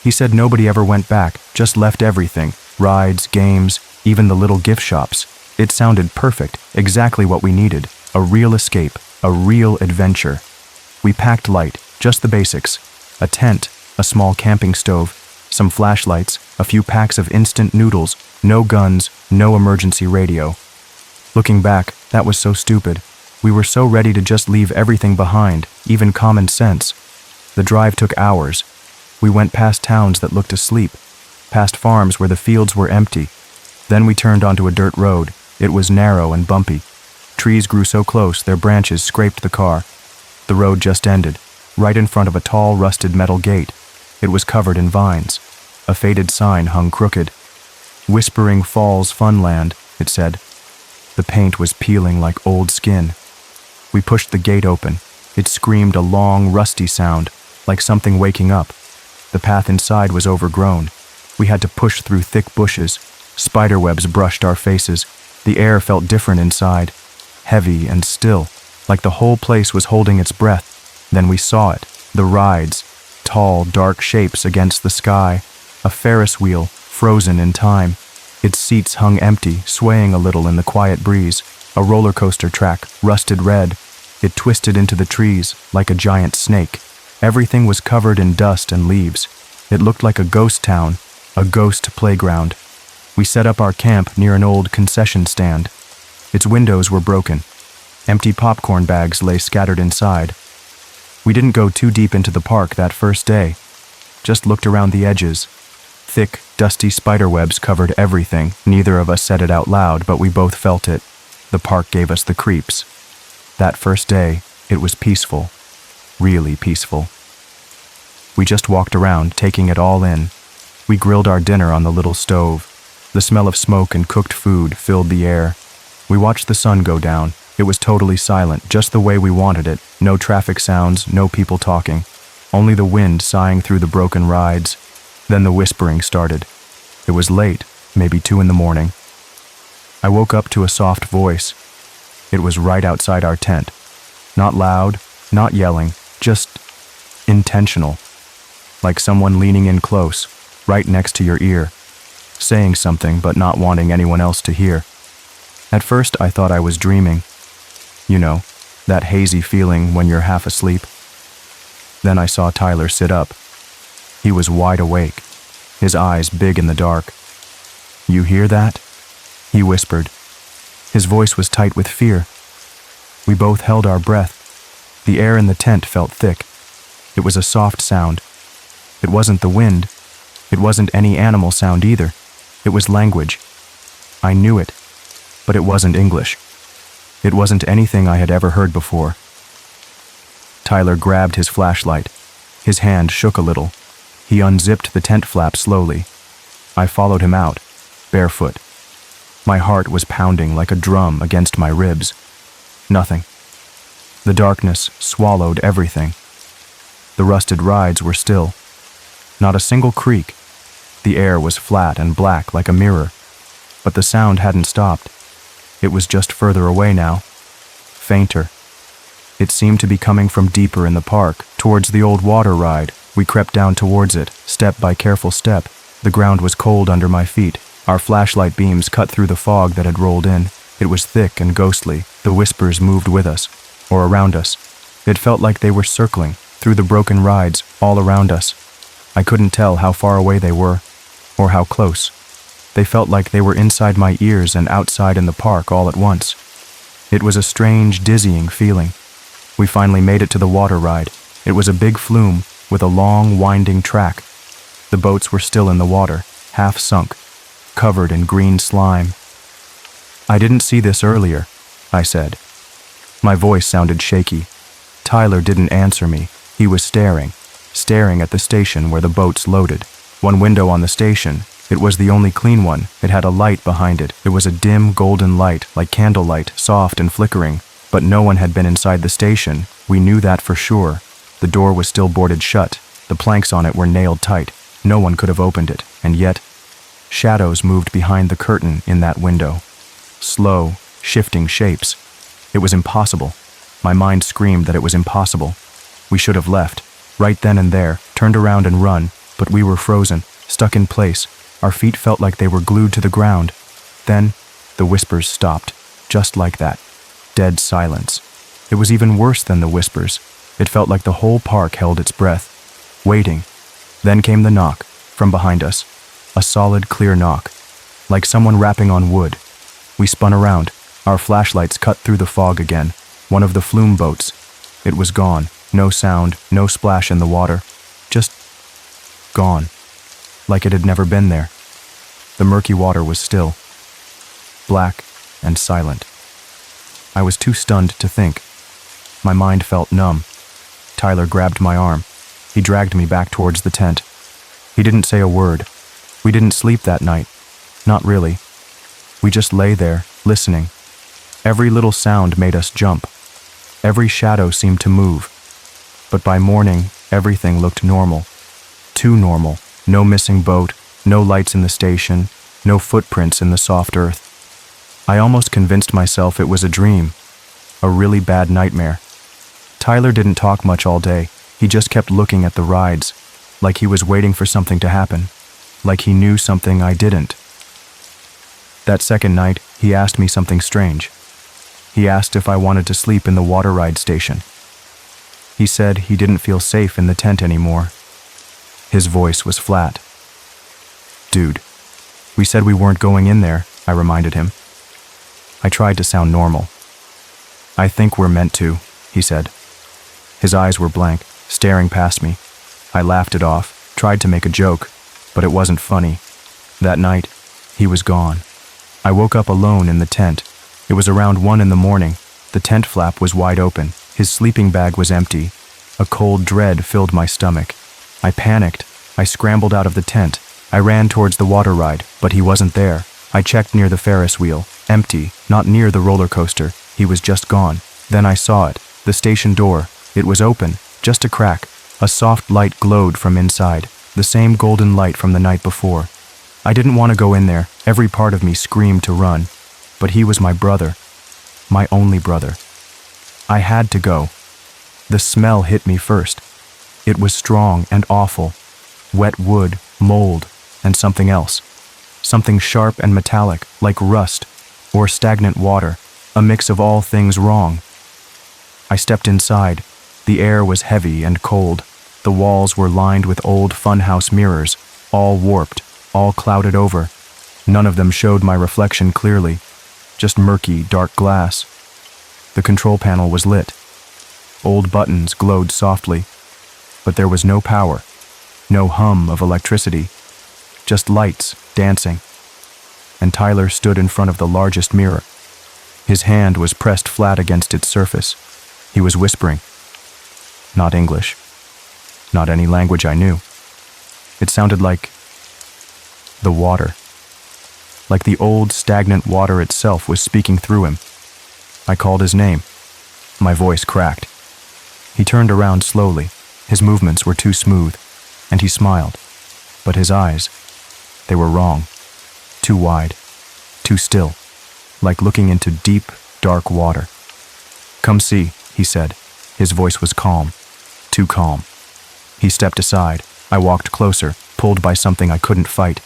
He said nobody ever went back, just left everything. Rides, games, even the little gift shops. It sounded perfect, exactly what we needed. A real escape, a real adventure. We packed light, just the basics. A tent, a small camping stove, some flashlights, a few packs of instant noodles, no guns, no emergency radio. Looking back, that was so stupid. We were so ready to just leave everything behind, even common sense. The drive took hours. We went past towns that looked asleep, past farms where the fields were empty. Then we turned onto a dirt road. It was narrow and bumpy. Trees grew so close, their branches scraped the car. The road just ended, right in front of a tall, rusted metal gate. It was covered in vines. A faded sign hung crooked. Whispering Falls Funland, it said. The paint was peeling like old skin. We pushed the gate open. It screamed a long, rusty sound, like something waking up. The path inside was overgrown. We had to push through thick bushes. Spiderwebs brushed our faces. The air felt different inside, heavy and still, like the whole place was holding its breath. Then we saw it, the rides, tall, dark shapes against the sky, a Ferris wheel, frozen in time. Its seats hung empty, swaying a little in the quiet breeze. A roller coaster track, rusted red. It twisted into the trees, like a giant snake. Everything was covered in dust and leaves. It looked like a ghost town, a ghost playground. We set up our camp near an old concession stand. Its windows were broken. Empty popcorn bags lay scattered inside. We didn't go too deep into the park that first day. Just looked around the edges. Thick, dusty spiderwebs covered everything. Neither of us said it out loud, but we both felt it. The park gave us the creeps. That first day, it was peaceful. Really peaceful. We just walked around, taking it all in. We grilled our dinner on the little stove. The smell of smoke and cooked food filled the air. We watched the sun go down. It was totally silent, just the way we wanted it. No traffic sounds, no people talking. Only the wind sighing through the broken rides. Then the whispering started. It was late, maybe 2 a.m. I woke up to a soft voice. It was right outside our tent. Not loud, not yelling, just intentional. Like someone leaning in close, right next to your ear, saying something but not wanting anyone else to hear. At first I thought I was dreaming. You know, that hazy feeling when you're half asleep. Then I saw Tyler sit up. He was wide awake, his eyes big in the dark. "You hear that?" he whispered. His voice was tight with fear. We both held our breath. The air in the tent felt thick. It was a soft sound. It wasn't the wind. It wasn't any animal sound either. It was language. I knew it, but it wasn't English. It wasn't anything I had ever heard before. Tyler grabbed his flashlight. His hand shook a little. He unzipped the tent flap slowly. I followed him out, barefoot. My heart was pounding like a drum against my ribs. Nothing. The darkness swallowed everything. The rusted rides were still. Not a single creak. The air was flat and black like a mirror. But the sound hadn't stopped. It was just further away now. Fainter. It seemed to be coming from deeper in the park, towards the old water ride. We crept down towards it, step by careful step. The ground was cold under my feet. Our flashlight beams cut through the fog that had rolled in. It was thick and ghostly. The whispers moved with us, or around us. It felt like they were circling through the broken rides all around us. I couldn't tell how far away they were, or how close. They felt like they were inside my ears and outside in the park all at once. It was a strange, dizzying feeling. We finally made it to the water ride. It was a big flume with a long, winding track. The boats were still in the water, half sunk, covered in green slime. "I didn't see this earlier," I said. My voice sounded shaky. Tyler didn't answer me. He was staring at the station where the boats loaded. One window on the station. It was the only clean one. It had a light behind it. It was a dim, golden light, like candlelight, soft and flickering. But no one had been inside the station. We knew that for sure. The door was still boarded shut. The planks on it were nailed tight. No one could have opened it. And yet, shadows moved behind the curtain in that window. Slow, shifting shapes. It was impossible. My mind screamed that it was impossible. We should have left, right then and there, turned around and run, but we were frozen, stuck in place. Our feet felt like they were glued to the ground. Then, the whispers stopped, just like that. Dead silence. It was even worse than the whispers. It felt like the whole park held its breath, waiting. Then came the knock, from behind us. A solid, clear knock, like someone rapping on wood. We spun around. Our flashlights cut through the fog again. One of the flume boats. It was gone. No sound, no splash in the water. Just gone. Like it had never been there. The murky water was still, black and silent. I was too stunned to think. My mind felt numb. Tyler grabbed my arm. He dragged me back towards the tent. He didn't say a word. We didn't sleep that night. Not really. We just lay there, listening. Every little sound made us jump. Every shadow seemed to move. But by morning, everything looked normal. Too normal. No missing boat, no lights in the station, no footprints in the soft earth. I almost convinced myself it was a dream, a really bad nightmare. Tyler didn't talk much all day. He just kept looking at the rides, like he was waiting for something to happen, like he knew something I didn't. That second night, he asked me something strange. He asked if I wanted to sleep in the water ride station. He said he didn't feel safe in the tent anymore. His voice was flat. "Dude, we said we weren't going in there," I reminded him. I tried to sound normal. "I think we're meant to," he said. His eyes were blank, staring past me. I laughed it off, tried to make a joke, but it wasn't funny. That night, he was gone. I woke up alone in the tent. It was around 1 in the morning. The tent flap was wide open. His sleeping bag was empty. A cold dread filled my stomach. I panicked. I scrambled out of the tent. I ran towards the water ride, but he wasn't there. I checked near the Ferris wheel. Empty, not near the roller coaster. He was just gone. Then I saw it. The station door. It was open, just a crack. A soft light glowed from inside. The same golden light from the night before. I didn't want to go in there. Every part of me screamed to run. But he was my brother. My only brother. I had to go. The smell hit me first. It was strong and awful. Wet wood, mold, and something else. Something sharp and metallic, like rust, or stagnant water, a mix of all things wrong. I stepped inside. The air was heavy and cold. The walls were lined with old funhouse mirrors, all warped, all clouded over. None of them showed my reflection clearly, just murky, dark glass. The control panel was lit. Old buttons glowed softly, but there was no power, no hum of electricity, just lights dancing. And Tyler stood in front of the largest mirror. His hand was pressed flat against its surface. He was whispering. Not English. Not any language I knew. It sounded like the water. Like the old, stagnant water itself was speaking through him. I called his name. My voice cracked. He turned around slowly. His movements were too smooth, and he smiled. But his eyes, they were wrong. Too wide, too still, like looking into deep, dark water. "Come see," he said. His voice was calm, too calm. He stepped aside. I walked closer. pulled by something I couldn't fight.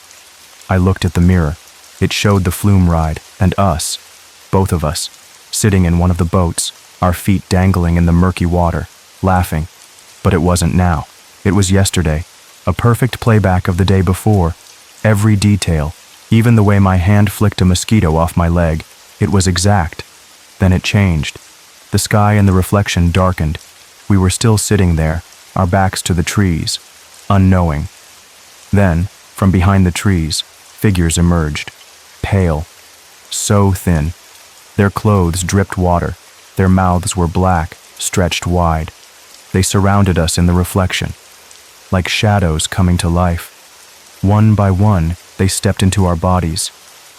I looked at the mirror. It showed the flume ride, and us, both of us, sitting in one of the boats, our feet dangling in the murky water, laughing. But it wasn't now. It was yesterday, a perfect playback of the day before. Every detail, even the way my hand flicked a mosquito off my leg, it was exact. Then it changed. The sky and the reflection darkened. We were still sitting there, our backs to the trees, unknowing. Then, from behind the trees, figures emerged, pale, so thin. Their clothes dripped water. Their mouths were black, stretched wide. They surrounded us in the reflection, like shadows coming to life. One by one, they stepped into our bodies.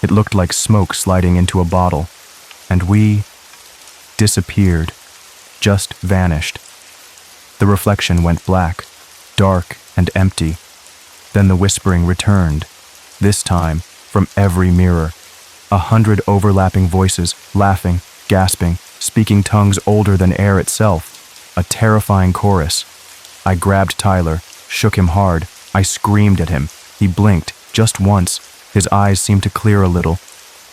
It looked like smoke sliding into a bottle. And we disappeared, just vanished. The reflection went black, dark and empty. Then the whispering returned, this time from every mirror. 100 overlapping voices, laughing, gasping, speaking tongues older than air itself. A terrifying chorus. I grabbed Tyler, shook him hard. I screamed at him. He blinked, just once. His eyes seemed to clear a little.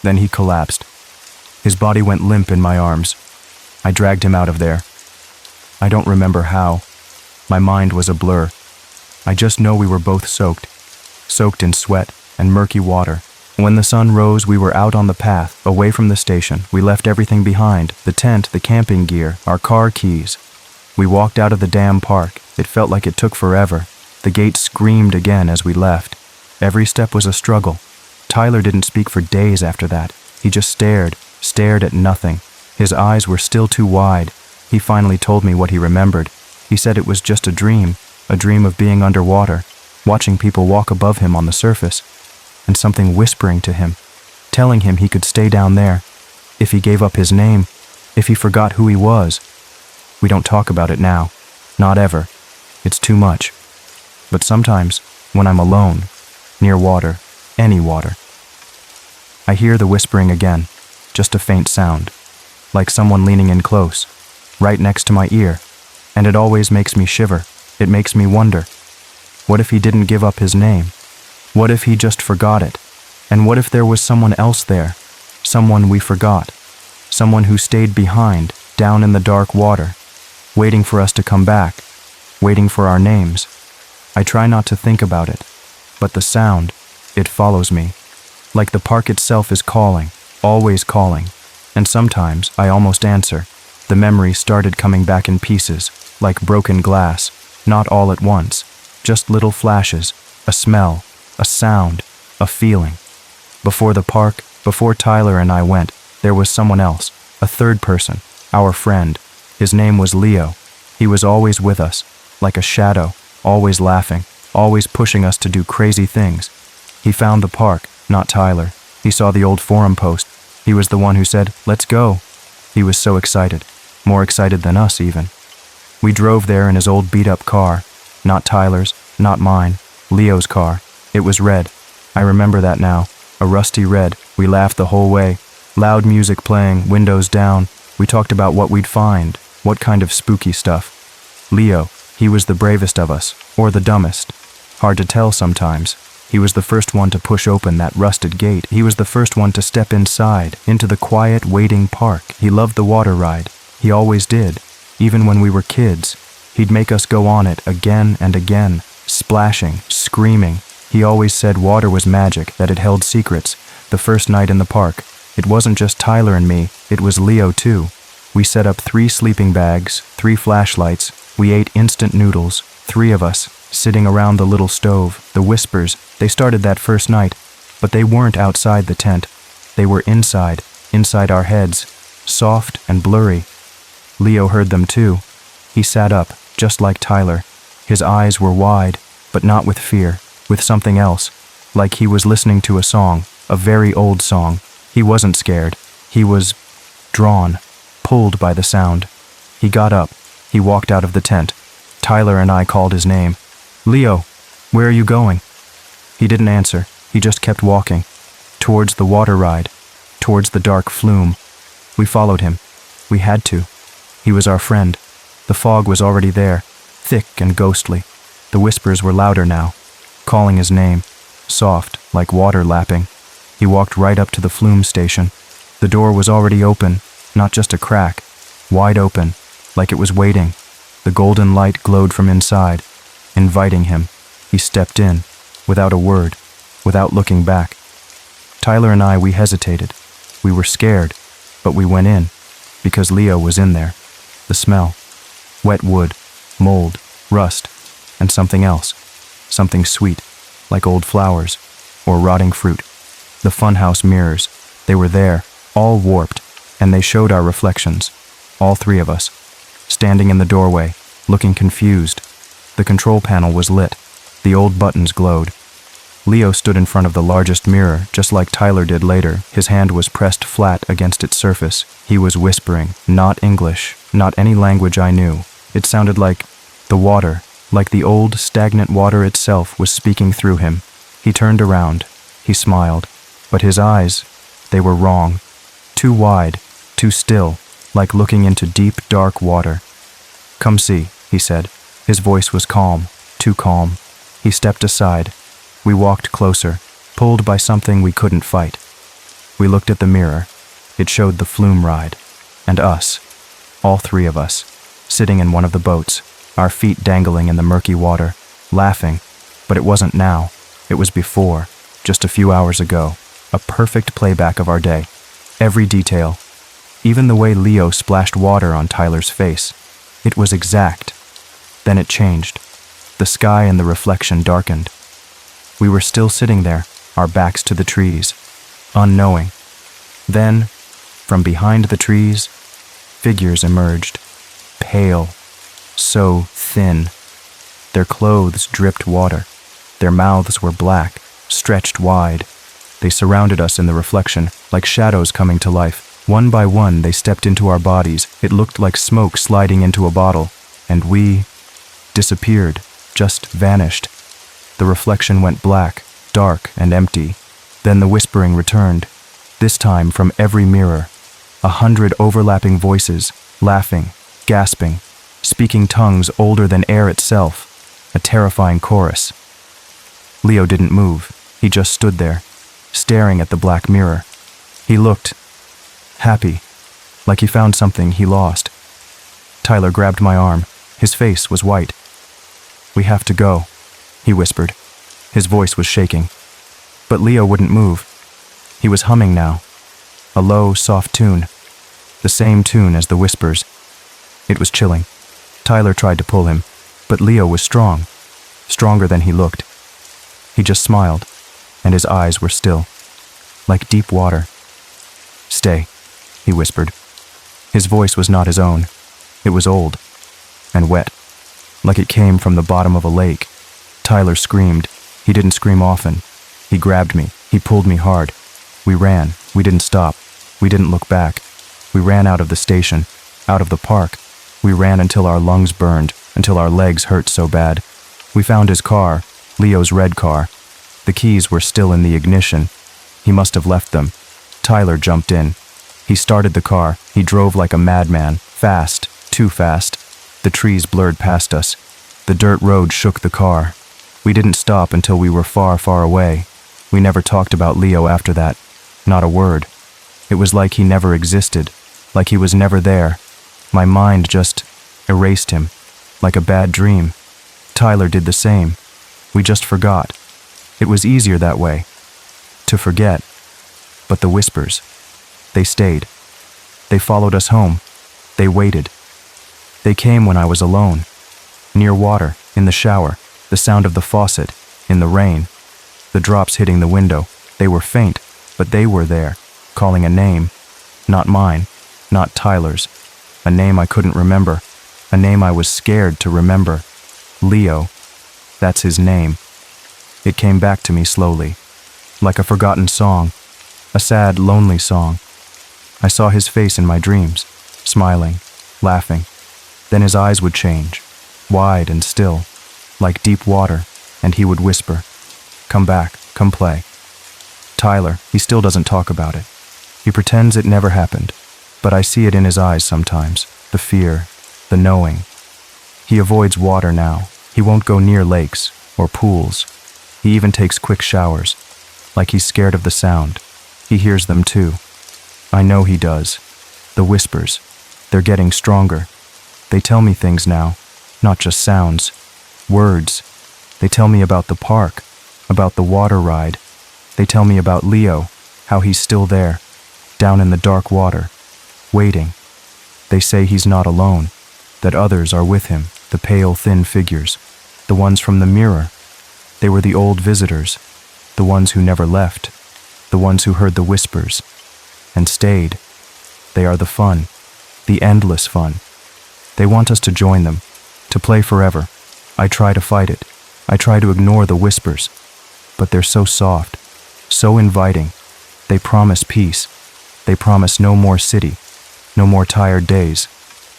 Then he collapsed. His body went limp in my arms. I dragged him out of there. I don't remember how. My mind was a blur. I just know we were both soaked in sweat and murky water. When the sun rose, we were out on the path, away from the station. We left everything behind, the tent, the camping gear, our car keys. We walked out of the damn park. It felt like it took forever. The gate screamed again as we left. Every step was a struggle. Tyler didn't speak for days after that. He just stared at nothing. His eyes were still too wide. He finally told me what he remembered. He said it was just a dream of being underwater, watching people walk above him on the surface, and something whispering to him, telling him he could stay down there, if he gave up his name, if he forgot who he was. We don't talk about it now, not ever. It's too much. But sometimes, when I'm alone, near water, any water, I hear the whispering again, just a faint sound, like someone leaning in close, right next to my ear, and it always makes me shiver. It makes me wonder, what if he didn't give up his name? What if he just forgot it? And what if there was someone else there, someone we forgot, someone who stayed behind, down in the dark water, waiting for us to come back, waiting for our names? I try not to think about it, but the sound, it follows me, like the park itself is calling, always calling, and sometimes I almost answer. The memory started coming back in pieces, like broken glass, not all at once, just little flashes, a smell, a sound, a feeling. Before the park, before Tyler and I went, there was someone else, a third person, our friend. His name was Leo. He was always with us, like a shadow, always laughing, always pushing us to do crazy things. He found the park, not Tyler. He saw the old forum post. He was the one who said, "Let's go." He was so excited, more excited than us even. We drove there in his old beat-up car, not Tyler's, not mine, Leo's car. It was red. I remember that now, a rusty red. We laughed the whole way, loud music playing, windows down. We talked about what we'd find, what kind of spooky stuff. Leo, he was the bravest of us, or the dumbest. Hard to tell sometimes. He was the first one to push open that rusted gate. He was the first one to step inside, into the quiet, waiting park. He loved the water ride. He always did. Even when we were kids, he'd make us go on it again and again, splashing, screaming. He always said water was magic, that it held secrets. The first night in the park, it wasn't just Tyler and me, it was Leo too. We set up 3 sleeping bags, 3 flashlights. We ate instant noodles, 3 of us, sitting around the little stove. The whispers, they started that first night, but they weren't outside the tent. They were inside our heads, soft and blurry. Leo heard them too. He sat up, just like Tyler. His eyes were wide, but not with fear, with something else, like he was listening to a song, a very old song. He wasn't scared. He was drawn, pulled by the sound. He got up. He walked out of the tent. Tyler and I called his name. "Leo, where are you going?" He didn't answer. He just kept walking, towards the water ride, towards the dark flume. We followed him. We had to. He was our friend. The fog was already there, thick and ghostly. The whispers were louder now, calling his name, soft, like water lapping. He walked right up to the flume station. The door was already open, not just a crack, wide open, like it was waiting. The golden light glowed from inside, inviting him. He stepped in, without a word, without looking back. Tyler and I, we hesitated. We were scared, but we went in, because Leo was in there. The smell, wet wood, mold, rust, and something else, something sweet, like old flowers, or rotting fruit. The funhouse mirrors, they were there, all warped, and they showed our reflections, all three of us, standing in the doorway, looking confused. The control panel was lit. The old buttons glowed. Leo stood in front of the largest mirror, just like Tyler did later. His hand was pressed flat against its surface. He was whispering, not English, not any language I knew. It sounded like the water, like the old, stagnant water itself was speaking through him. He turned around. He smiled. But his eyes, they were wrong. Too wide, too still, like looking into deep, dark water. "Come see," he said. His voice was calm, too calm. He stepped aside. We walked closer, pulled by something we couldn't fight. We looked at the mirror. It showed the flume ride. And us, all three of us, sitting in one of the boats, our feet dangling in the murky water, laughing. But it wasn't now. It was before, just a few hours ago. A perfect playback of our day. Every detail. Even the way Leo splashed water on Tyler's face. It was exact. Then it changed. The sky and the reflection darkened. We were still sitting there, our backs to the trees, unknowing. Then, from behind the trees, figures emerged, pale, so thin. Their clothes dripped water. Their mouths were black, stretched wide. They surrounded us in the reflection, like shadows coming to life. One by one, they stepped into our bodies. It looked like smoke sliding into a bottle, and we disappeared, just vanished. The reflection went black, dark, and empty. Then the whispering returned, this time from every mirror. 100 overlapping voices, laughing, gasping, speaking tongues older than air itself, a terrifying chorus. Leo didn't move. He just stood there, staring at the black mirror. He looked happy, like he found something he lost. Tyler grabbed my arm. His face was white. "We have to go," he whispered. His voice was shaking. But Leo wouldn't move. He was humming now, a low, soft tune, the same tune as the whispers. It was chilling. Tyler tried to pull him, but Leo was strong, stronger than he looked. He just smiled, and his eyes were still, like deep water. "Stay," he whispered. His voice was not his own. It was old and wet, like it came from the bottom of a lake. Tyler screamed. He didn't scream often. He grabbed me. He pulled me hard. We ran. We didn't stop. We didn't look back. We ran out of the station, out of the park. We ran until our lungs burned, until our legs hurt so bad. We found his car, Leo's red car. The keys were still in the ignition. He must have left them. Tyler jumped in. He started the car. He drove like a madman, fast, too fast. The trees blurred past us. The dirt road shook the car. We didn't stop until we were far, far away. We never talked about Leo after that. Not a word. It was like he never existed, like he was never there. My mind just erased him, like a bad dream. Tyler did the same. We just forgot. It was easier that way, to forget. But the whispers, they stayed. They followed us home. They waited. They came when I was alone, near water, in the shower, the sound of the faucet, in the rain, the drops hitting the window. They were faint, but they were there, calling a name. Not mine, not Tyler's. A name I couldn't remember. A name I was scared to remember. Leo. That's his name. It came back to me slowly, like a forgotten song, a sad, lonely song. I saw his face in my dreams, smiling, laughing. Then his eyes would change, wide and still, like deep water, and he would whisper, "Come back, come play." Tyler, he still doesn't talk about it. He pretends it never happened, but I see it in his eyes sometimes, the fear, the knowing. He avoids water now. He won't go near lakes or pools. He even takes quick showers, like he's scared of the sound. He hears them too. I know he does. The whispers. They're getting stronger. They tell me things now, not just sounds. Words. They tell me about the park, about the water ride. They tell me about Leo, how he's still there, down in the dark water, waiting. They say he's not alone, that others are with him, the pale, thin figures, the ones from the mirror. They were the old visitors, the ones who never left, the ones who heard the whispers and stayed. They are the fun, the endless fun. They want us to join them, to play forever. I try to fight it. I try to ignore the whispers, but they're so soft, so inviting. They promise peace. They promise no more city, no more tired days,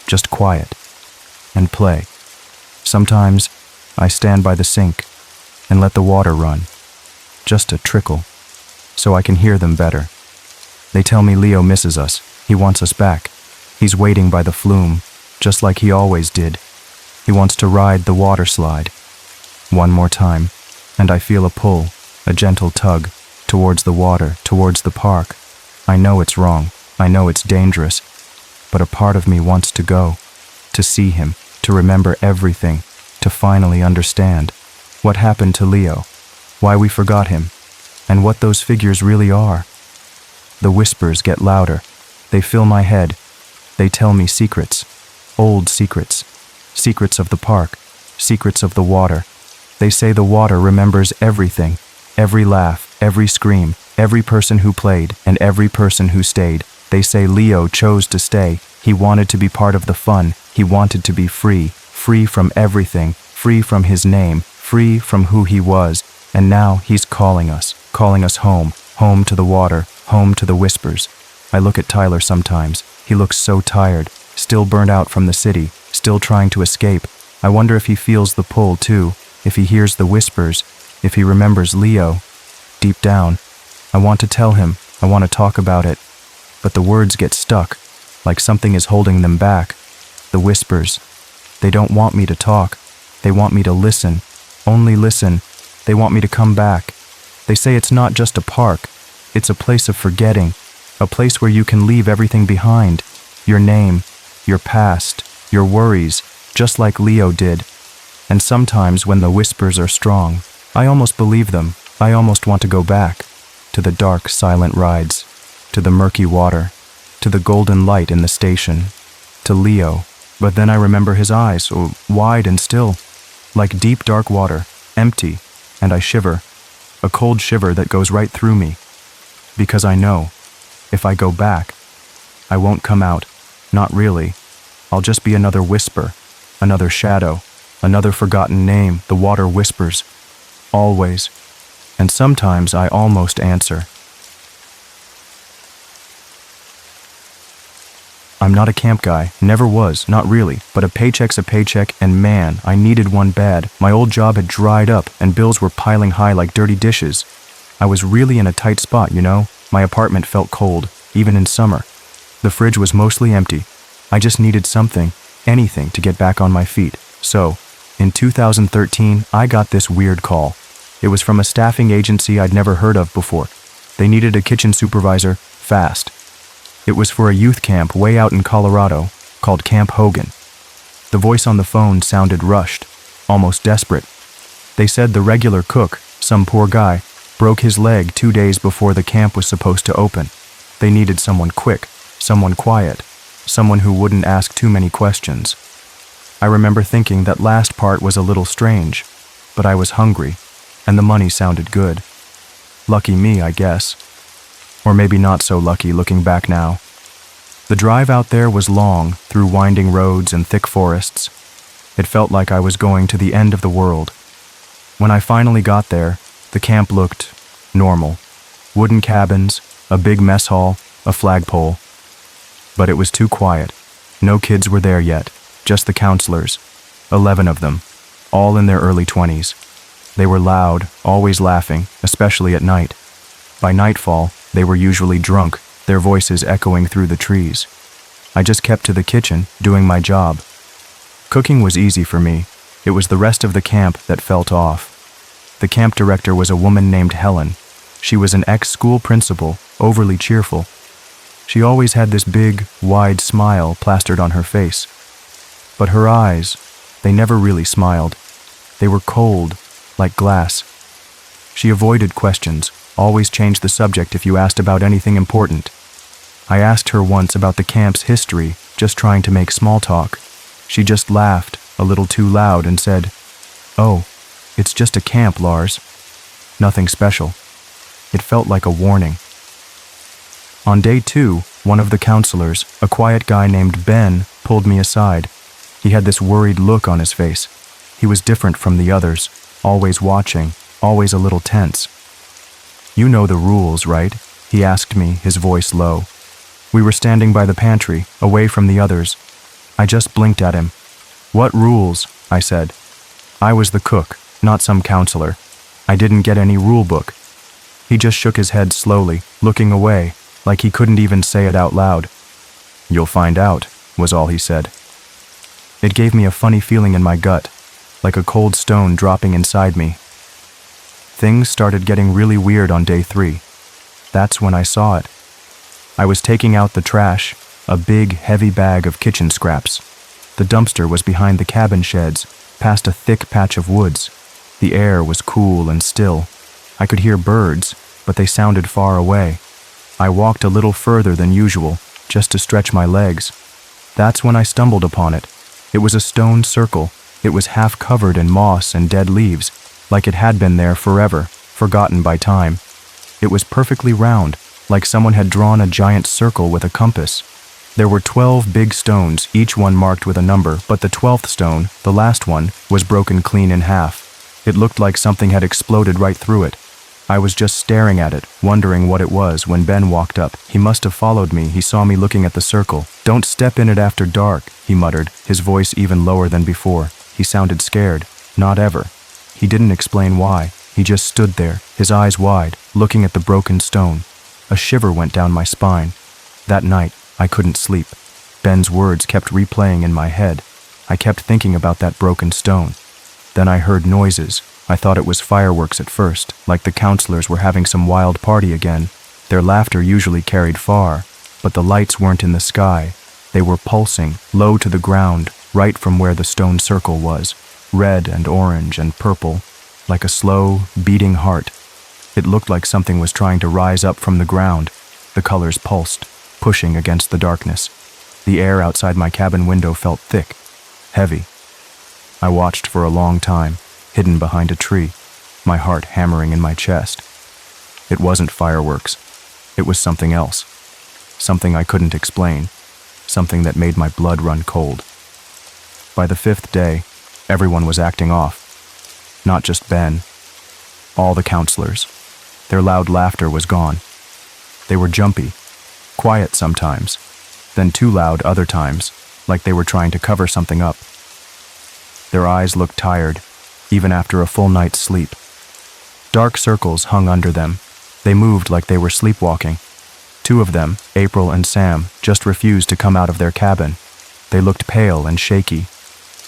just quiet and play. Sometimes I stand by the sink and let the water run, just a trickle, so I can hear them better. They tell me Leo misses us. He wants us back. He's waiting by the flume, just like he always did. He wants to ride the water slide. One more time, and I feel a pull, a gentle tug, towards the water, towards the park. I know it's wrong. I know it's dangerous. But a part of me wants to go, to see him, to remember everything, to finally understand what happened to Leo, why we forgot him, and what those figures really are. The whispers get louder. They fill my head. They tell me secrets, old secrets, secrets of the park, secrets of the water. They say the water remembers everything, every laugh, every scream, every person who played, and every person who stayed. They say Leo chose to stay. He wanted to be part of the fun. He wanted to be free, free from everything, free from his name, free from who he was. And now he's calling us home, home to the water, home to the whispers. I look at Tyler sometimes. He looks so tired, still burnt out from the city, still trying to escape. I wonder if he feels the pull too, if he hears the whispers, if he remembers Leo. Deep down, I want to tell him, I want to talk about it, but the words get stuck, like something is holding them back. The whispers. They don't want me to talk. They want me to listen, only listen. They want me to come back. They say it's not just a park. It's a place of forgetting, a place where you can leave everything behind. Your name, your past, your worries, just like Leo did. And sometimes when the whispers are strong, I almost believe them. I almost want to go back, to the dark, silent rides, to the murky water, to the golden light in the station, to Leo. But then I remember his eyes, wide and still, like deep dark water, empty, and I shiver, a cold shiver that goes right through me. Because I know, if I go back, I won't come out, not really. I'll just be another whisper, another shadow, another forgotten name the water whispers, always. And sometimes I almost answer. I'm not a camp guy, never was, not really, but a paycheck's a paycheck, and man, I needed one bad. My old job had dried up, and bills were piling high like dirty dishes. I was really in a tight spot, you know? My apartment felt cold, even in summer. The fridge was mostly empty. I just needed something, anything, to get back on my feet. So, in 2013, I got this weird call. It was from a staffing agency I'd never heard of before. They needed a kitchen supervisor, fast. It was for a youth camp way out in Colorado, called Camp Hogan. The voice on the phone sounded rushed, almost desperate. They said the regular cook, some poor guy, broke his leg 2 days before the camp was supposed to open. They needed someone quick, someone quiet, someone who wouldn't ask too many questions. I remember thinking that last part was a little strange, but I was hungry, and the money sounded good. Lucky me, I guess. Or maybe not so lucky looking back now. The drive out there was long, through winding roads and thick forests. It felt like I was going to the end of the world. When I finally got there, the camp looked normal. Wooden cabins, a big mess hall, a flagpole. But it was too quiet. No kids were there yet, just the counselors, 11 of them, all in their early 20s. They were loud, always laughing, especially at night. By nightfall, they were usually drunk, their voices echoing through the trees. I just kept to the kitchen, doing my job. Cooking was easy for me. It was the rest of the camp that felt off. The camp director was a woman named Helen. She was an ex-school principal, overly cheerful. She always had this big, wide smile plastered on her face. But her eyes, they never really smiled. They were cold, like glass. She avoided questions, always changed the subject if you asked about anything important. I asked her once about the camp's history, just trying to make small talk. She just laughed, a little too loud, and said, "Oh, it's just a camp, Lars. Nothing special." It felt like a warning. On day 2, one of the counselors, a quiet guy named Ben, pulled me aside. He had this worried look on his face. He was different from the others, always watching, always a little tense. "You know the rules, right?" he asked me, his voice low. We were standing by the pantry, away from the others. I just blinked at him. "What rules?" I said. I was the cook, not some counselor. I didn't get any rule book. He just shook his head slowly, looking away, like he couldn't even say it out loud. "You'll find out," was all he said. It gave me a funny feeling in my gut, like a cold stone dropping inside me. Things started getting really weird on day 3. That's when I saw it. I was taking out the trash, a big, heavy bag of kitchen scraps. The dumpster was behind the cabin sheds, past a thick patch of woods. The air was cool and still. I could hear birds, but they sounded far away. I walked a little further than usual, just to stretch my legs. That's when I stumbled upon it. It was a stone circle. It was half covered in moss and dead leaves, like it had been there forever, forgotten by time. It was perfectly round, like someone had drawn a giant circle with a compass. There were 12 big stones, each one marked with a number, but the 12th stone, the last one, was broken clean in half. It looked like something had exploded right through it. I was just staring at it, wondering what it was, when Ben walked up. He must have followed me. He saw me looking at the circle. "Don't step in it after dark," he muttered, his voice even lower than before. He sounded scared. Not ever. He didn't explain why. He just stood there, his eyes wide, looking at the broken stone. A shiver went down my spine. That night, I couldn't sleep. Ben's words kept replaying in my head. I kept thinking about that broken stone. Then I heard noises. I thought it was fireworks at first, like the counselors were having some wild party again. Their laughter usually carried far, but the lights weren't in the sky. They were pulsing, low to the ground, right from where the stone circle was, red and orange and purple, like a slow, beating heart. It looked like something was trying to rise up from the ground. The colors pulsed, pushing against the darkness. The air outside my cabin window felt thick, heavy. I watched for a long time, hidden behind a tree, my heart hammering in my chest. It wasn't fireworks. It was something else. Something I couldn't explain. Something that made my blood run cold. By the 5th day, everyone was acting off. Not just Ben. All the counselors. Their loud laughter was gone. They were jumpy, quiet sometimes, then too loud other times, like they were trying to cover something up. Their eyes looked tired, even after a full night's sleep. Dark circles hung under them. They moved like they were sleepwalking. 2 of them, April and Sam, just refused to come out of their cabin. They looked pale and shaky.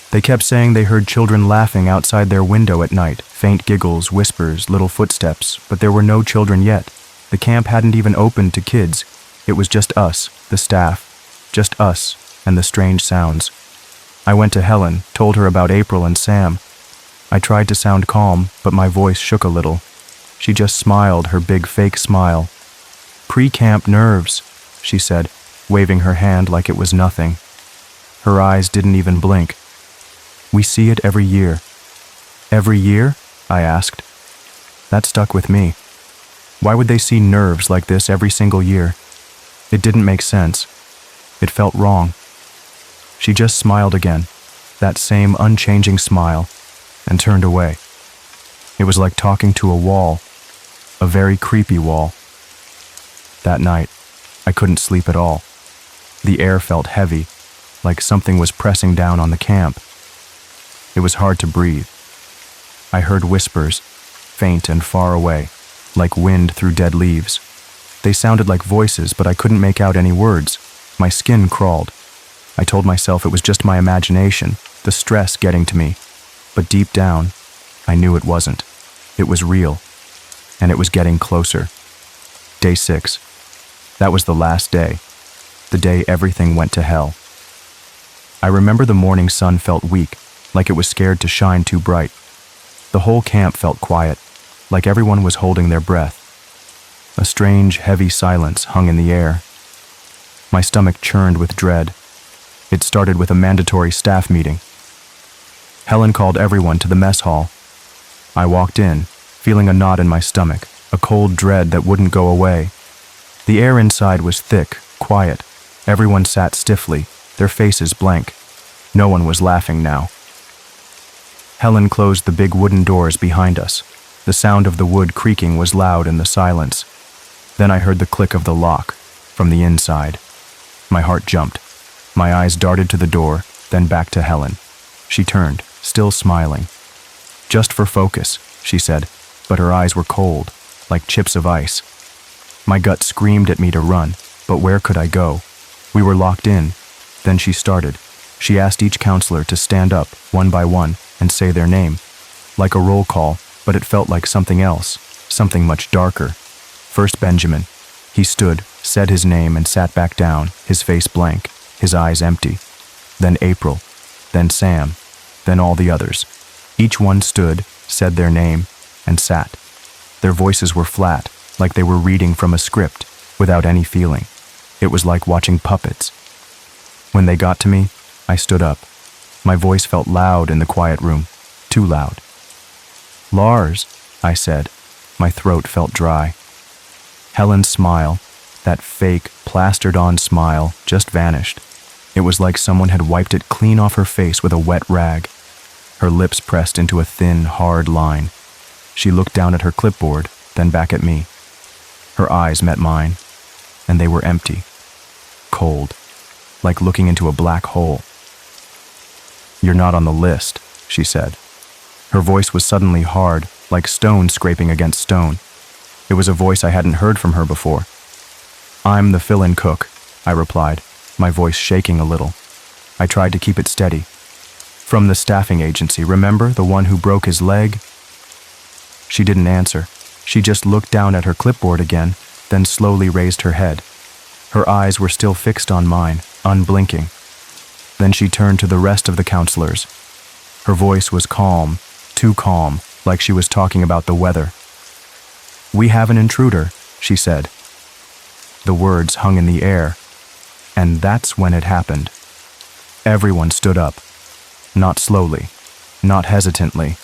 They kept saying they heard children laughing outside their window at night, faint giggles, whispers, little footsteps, but there were no children yet. The camp hadn't even opened to kids. It was just us, the staff, just us and the strange sounds. I went to Helen, told her about April and Sam. I tried to sound calm, but my voice shook a little. She just smiled, her big fake smile. "Pre-camp nerves," she said, waving her hand like it was nothing. Her eyes didn't even blink. "We see it every year." "Every year?" I asked. That stuck with me. Why would they see nerves like this every single year? It didn't make sense. It felt wrong. She just smiled again, that same unchanging smile, and turned away. It was like talking to a wall, a very creepy wall. That night, I couldn't sleep at all. The air felt heavy, like something was pressing down on the camp. It was hard to breathe. I heard whispers, faint and far away, like wind through dead leaves. They sounded like voices, but I couldn't make out any words. My skin crawled. I told myself it was just my imagination, the stress getting to me. But deep down, I knew it wasn't. It was real, and it was getting closer. Day 6. That was the last day. The day everything went to hell. I remember the morning sun felt weak, like it was scared to shine too bright. The whole camp felt quiet, like everyone was holding their breath. A strange, heavy silence hung in the air. My stomach churned with dread. It started with a mandatory staff meeting. Helen called everyone to the mess hall. I walked in, feeling a knot in my stomach, a cold dread that wouldn't go away. The air inside was thick, quiet. Everyone sat stiffly, their faces blank. No one was laughing now. Helen closed the big wooden doors behind us. The sound of the wood creaking was loud in the silence. Then I heard the click of the lock from the inside. My heart jumped. My eyes darted to the door, then back to Helen. She turned, still smiling. "Just for focus," she said, but her eyes were cold, like chips of ice. My gut screamed at me to run, but where could I go? We were locked in. Then she started. She asked each counselor to stand up, one by one, and say their name. Like a roll call, but it felt like something else, something much darker. First Benjamin. He stood, said his name, and sat back down, his face blank, his eyes empty. Then April. Then Sam. Then all the others. Each one stood, said their name, and sat. Their voices were flat, like they were reading from a script, without any feeling. It was like watching puppets. When they got to me, I stood up. My voice felt loud in the quiet room, too loud. "Lars," I said. My throat felt dry. Helen's smile, that fake, plastered-on smile, just vanished. It was like someone had wiped it clean off her face with a wet rag. Her lips pressed into a thin, hard line. She looked down at her clipboard, then back at me. Her eyes met mine, and they were empty, cold, like looking into a black hole. "You're not on the list," she said. Her voice was suddenly hard, like stone scraping against stone. It was a voice I hadn't heard from her before. "I'm the fill-in cook," I replied, my voice shaking a little. I tried to keep it steady. "From the staffing agency, remember, the one who broke his leg?" She didn't answer. She just looked down at her clipboard again, then slowly raised her head. Her eyes were still fixed on mine, unblinking. Then she turned to the rest of the counselors. Her voice was calm, too calm, like she was talking about the weather. "We have an intruder," she said. The words hung in the air, and that's when it happened. Everyone stood up. Not slowly, not hesitantly.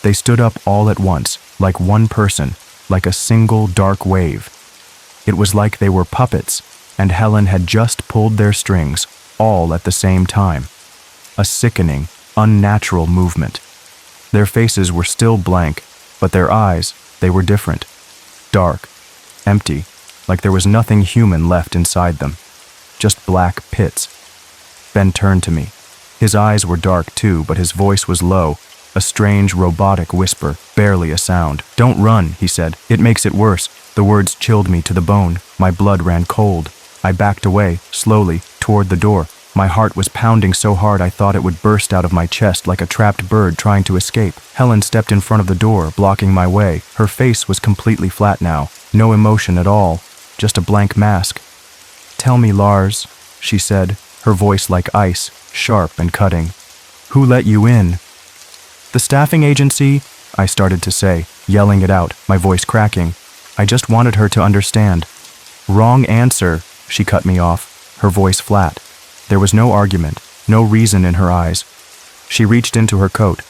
They stood up all at once, like one person, like a single dark wave. It was like they were puppets, and Helen had just pulled their strings, all at the same time. A sickening, unnatural movement. Their faces were still blank, but their eyes, they were different. Dark, empty, like there was nothing human left inside them. Just black pits. Ben turned to me. His eyes were dark too, but his voice was low, a strange robotic whisper, barely a sound. "Don't run," he said. "It makes it worse." The words chilled me to the bone. My blood ran cold. I backed away, slowly, toward the door. My heart was pounding so hard I thought it would burst out of my chest like a trapped bird trying to escape. Helen stepped in front of the door, blocking my way. Her face was completely flat now. No emotion at all, just a blank mask. "Tell me, Lars," she said, her voice like ice, sharp and cutting. "Who let you in?" "The staffing agency," I started to say, yelling it out, my voice cracking. I just wanted her to understand. "Wrong answer," she cut me off, her voice flat. There was no argument, no reason in her eyes. She reached into her coat.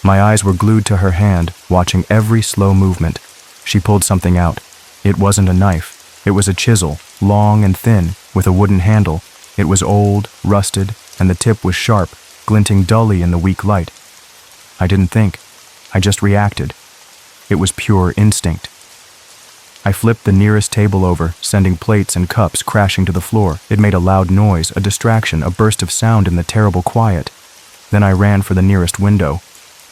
My eyes were glued to her hand, watching every slow movement. She pulled something out. It wasn't a knife. It was a chisel, long and thin, with a wooden handle. It was old, rusted, and the tip was sharp, glinting dully in the weak light. I didn't think. I just reacted. It was pure instinct. I flipped the nearest table over, sending plates and cups crashing to the floor. It made a loud noise, a distraction, a burst of sound in the terrible quiet. Then I ran for the nearest window.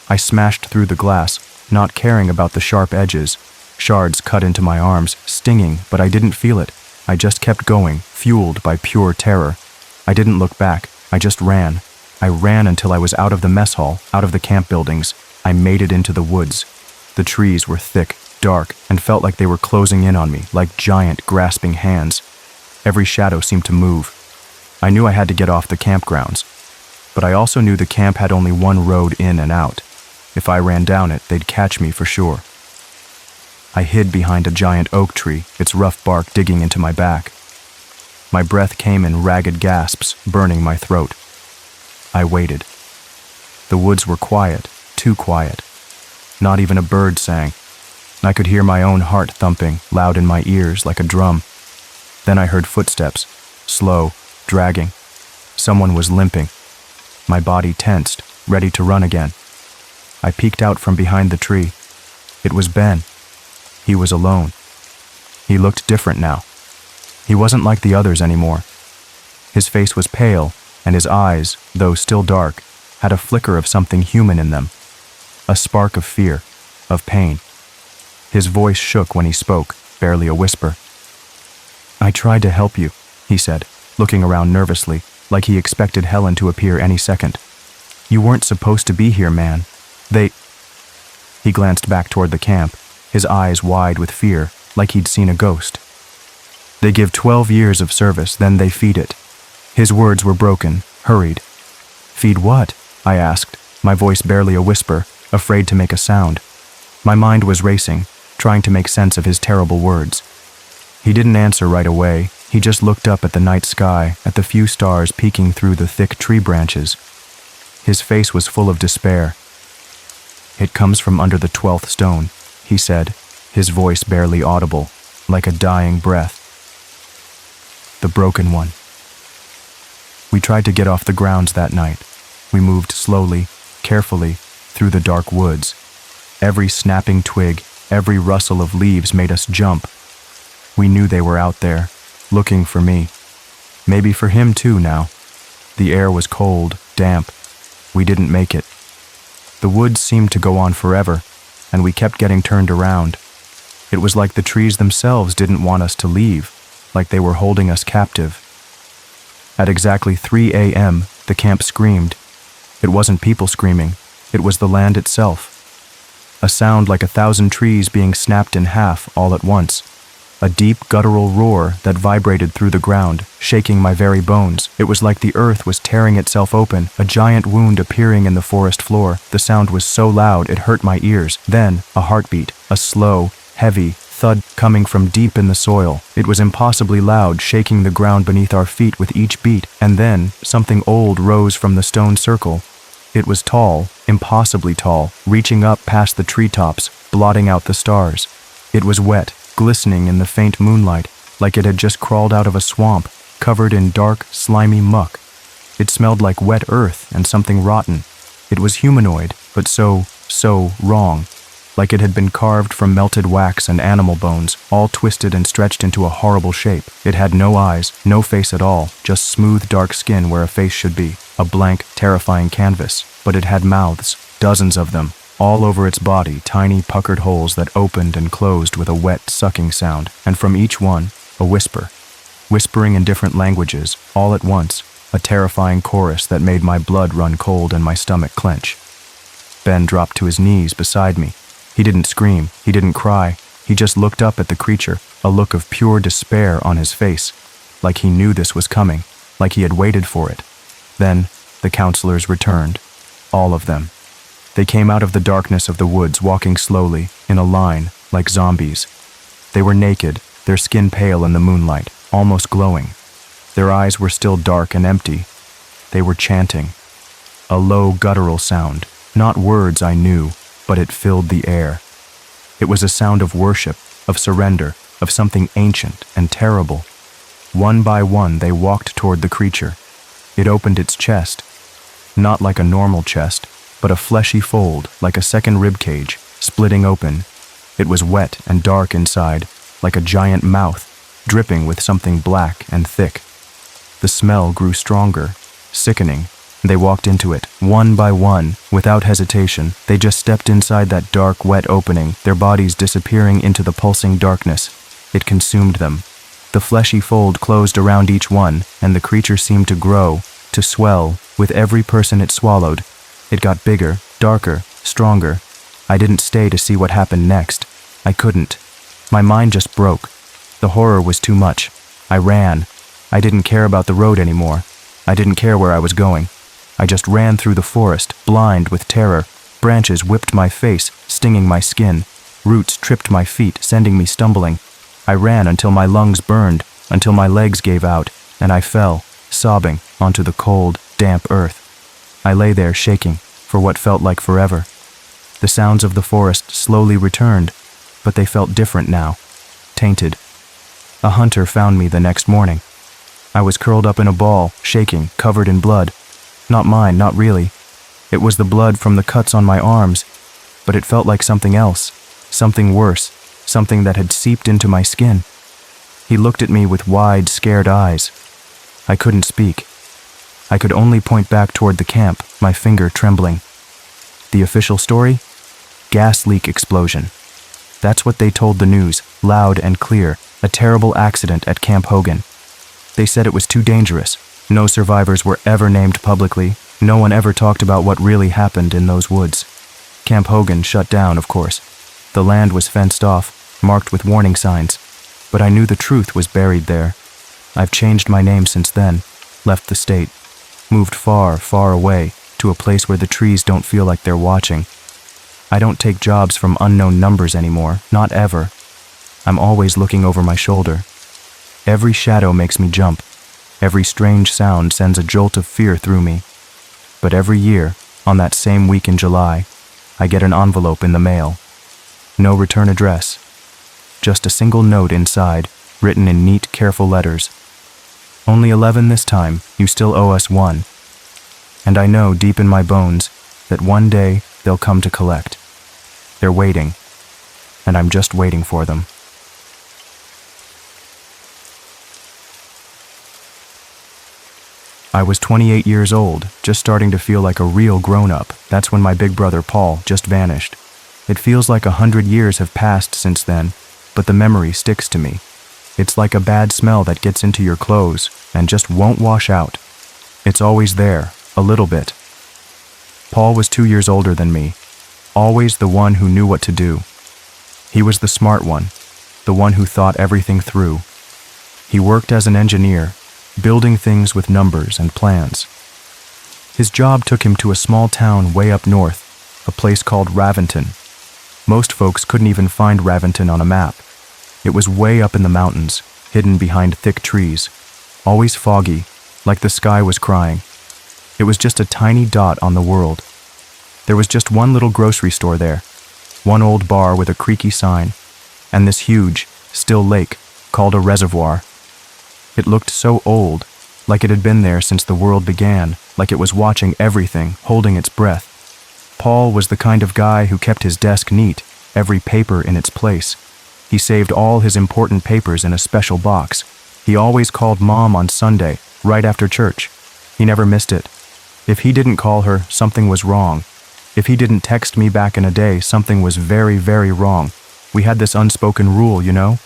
I smashed through the glass, not caring about the sharp edges. Shards cut into my arms, stinging, but I didn't feel it. I just kept going, fueled by pure terror. I didn't look back. I just ran. I ran until I was out of the mess hall, out of the camp buildings. I made it into the woods. The trees were thick, dark, and felt like they were closing in on me, like giant, grasping hands. Every shadow seemed to move. I knew I had to get off the campgrounds, but I also knew the camp had only one road in and out. If I ran down it, they'd catch me for sure. I hid behind a giant oak tree, its rough bark digging into my back. My breath came in ragged gasps, burning my throat. I waited. The woods were quiet, too quiet. Not even a bird sang. I could hear my own heart thumping, loud in my ears like a drum. Then I heard footsteps, slow, dragging. Someone was limping. My body tensed, ready to run again. I peeked out from behind the tree. It was Ben. He was alone. He looked different now. He wasn't like the others anymore. His face was pale, and his eyes, though still dark, had a flicker of something human in them. A spark of fear, of pain. His voice shook when he spoke, barely a whisper. "I tried to help you," he said, looking around nervously, like he expected Helen to appear any second. "You weren't supposed to be here, man. He glanced back toward the camp, his eyes wide with fear, like he'd seen a ghost. "They give 12 years of service, then they feed it." His words were broken, hurried. "Feed what?" I asked, my voice barely a whisper, afraid to make a sound. My mind was racing, trying to make sense of his terrible words. He didn't answer right away. He just looked up at the night sky, at the few stars peeking through the thick tree branches. His face was full of despair. "It comes from under the 12th stone," he said, his voice barely audible, like a dying breath. "The broken one." We tried to get off the grounds that night. We moved slowly, carefully, through the dark woods. Every snapping twig, every rustle of leaves made us jump. We knew they were out there, looking for me. Maybe for him too now. The air was cold, damp. We didn't make it. The woods seemed to go on forever, and we kept getting turned around. It was like the trees themselves didn't want us to leave, like they were holding us captive. At exactly 3 a.m., the camp screamed. It wasn't people screaming, it was the land itself. A sound like 1,000 trees being snapped in half all at once. A deep guttural roar that vibrated through the ground, shaking my very bones. It was like the earth was tearing itself open, a giant wound appearing in the forest floor. The sound was so loud it hurt my ears. Then, a heartbeat, a slow, heavy thud coming from deep in the soil. It was impossibly loud, shaking the ground beneath our feet with each beat. And then, something old rose from the stone circle. It was tall, impossibly tall, reaching up past the treetops, blotting out the stars. It was wet, glistening in the faint moonlight, like it had just crawled out of a swamp, covered in dark, slimy muck. It smelled like wet earth and something rotten. It was humanoid, but so wrong, like it had been carved from melted wax and animal bones, all twisted and stretched into a horrible shape. It had no eyes, no face at all, just smooth, dark skin where a face should be, a blank, terrifying canvas. But it had mouths, dozens of them, all over its body, tiny puckered holes that opened and closed with a wet, sucking sound, and from each one, a whisper. Whispering in different languages, all at once, a terrifying chorus that made my blood run cold and my stomach clench. Ben dropped to his knees beside me. He didn't scream, he didn't cry, he just looked up at the creature, a look of pure despair on his face, like he knew this was coming, like he had waited for it. Then, the counselors returned, all of them. They came out of the darkness of the woods, walking slowly, in a line, like zombies. They were naked, their skin pale in the moonlight, almost glowing. Their eyes were still dark and empty. They were chanting. A low, guttural sound, not words I knew, but it filled the air. It was a sound of worship, of surrender, of something ancient and terrible. One by one, they walked toward the creature. It opened its chest, not like a normal chest, but a fleshy fold, like a second rib cage, splitting open. It was wet and dark inside, like a giant mouth, dripping with something black and thick. The smell grew stronger, sickening. They walked into it, one by one, without hesitation. They just stepped inside that dark, wet opening, their bodies disappearing into the pulsing darkness. It consumed them. The fleshy fold closed around each one, and the creature seemed to grow, to swell, with every person it swallowed. It got bigger, darker, stronger, I didn't stay to see what happened next. I couldn't. My mind just broke. The horror was too much. I ran. I didn't care about the road anymore. I didn't care where I was going. I just ran through the forest, blind with terror. Branches whipped my face, stinging my skin. Roots tripped my feet, sending me stumbling. I ran until my lungs burned, until my legs gave out, and I fell, sobbing, onto the cold, damp earth. I lay there shaking, for what felt like forever. The sounds of the forest slowly returned, but they felt different now, tainted. A hunter found me the next morning. I was curled up in a ball, shaking, covered in blood. Not mine, not really. It was the blood from the cuts on my arms, but it felt like something else, something worse, something that had seeped into my skin. He looked at me with wide, scared eyes. I couldn't speak. I could only point back toward the camp, my finger trembling. The official story? Gas leak explosion. That's what they told the news, loud and clear, a terrible accident at Camp Hogan. They said it was too dangerous. No survivors were ever named publicly. No one ever talked about what really happened in those woods. Camp Hogan shut down, of course. The land was fenced off, marked with warning signs. But I knew the truth was buried there. I've changed my name since then, left the state, moved far, far away, to a place where the trees don't feel like they're watching. I don't take jobs from unknown numbers anymore, not ever. I'm always looking over my shoulder. Every shadow makes me jump. Every strange sound sends a jolt of fear through me. But every year, on that same week in July, I get an envelope in the mail. No return address. Just a single note inside, written in neat, careful letters. Only 11 this time, you still owe us 1. And I know deep in my bones that one day they'll come to collect. They're waiting, and I'm just waiting for them. I was 28 years old, just starting to feel like a real grown-up. That's when my big brother Paul just vanished. It feels like 100 years have passed since then, but the memory sticks to me. It's like a bad smell that gets into your clothes and just won't wash out. It's always there, a little bit. Paul was 2 years older than me, always the one who knew what to do. He was the smart one, the one who thought everything through. He worked as an engineer, building things with numbers and plans. His job took him to a small town way up north, a place called Raventon. Most folks couldn't even find Raventon on a map. It was way up in the mountains, hidden behind thick trees, always foggy, like the sky was crying. It was just a tiny dot on the world. There was just one little grocery store there, one old bar with a creaky sign, and this huge, still lake called a reservoir. It looked so old, like it had been there since the world began, like it was watching everything, holding its breath. Paul was the kind of guy who kept his desk neat, every paper in its place. He saved all his important papers in a special box. He always called Mom on Sunday, right after church. He never missed it. If he didn't call her, something was wrong. If he didn't text me back in a day, something was very, very wrong. We had this unspoken rule, you know?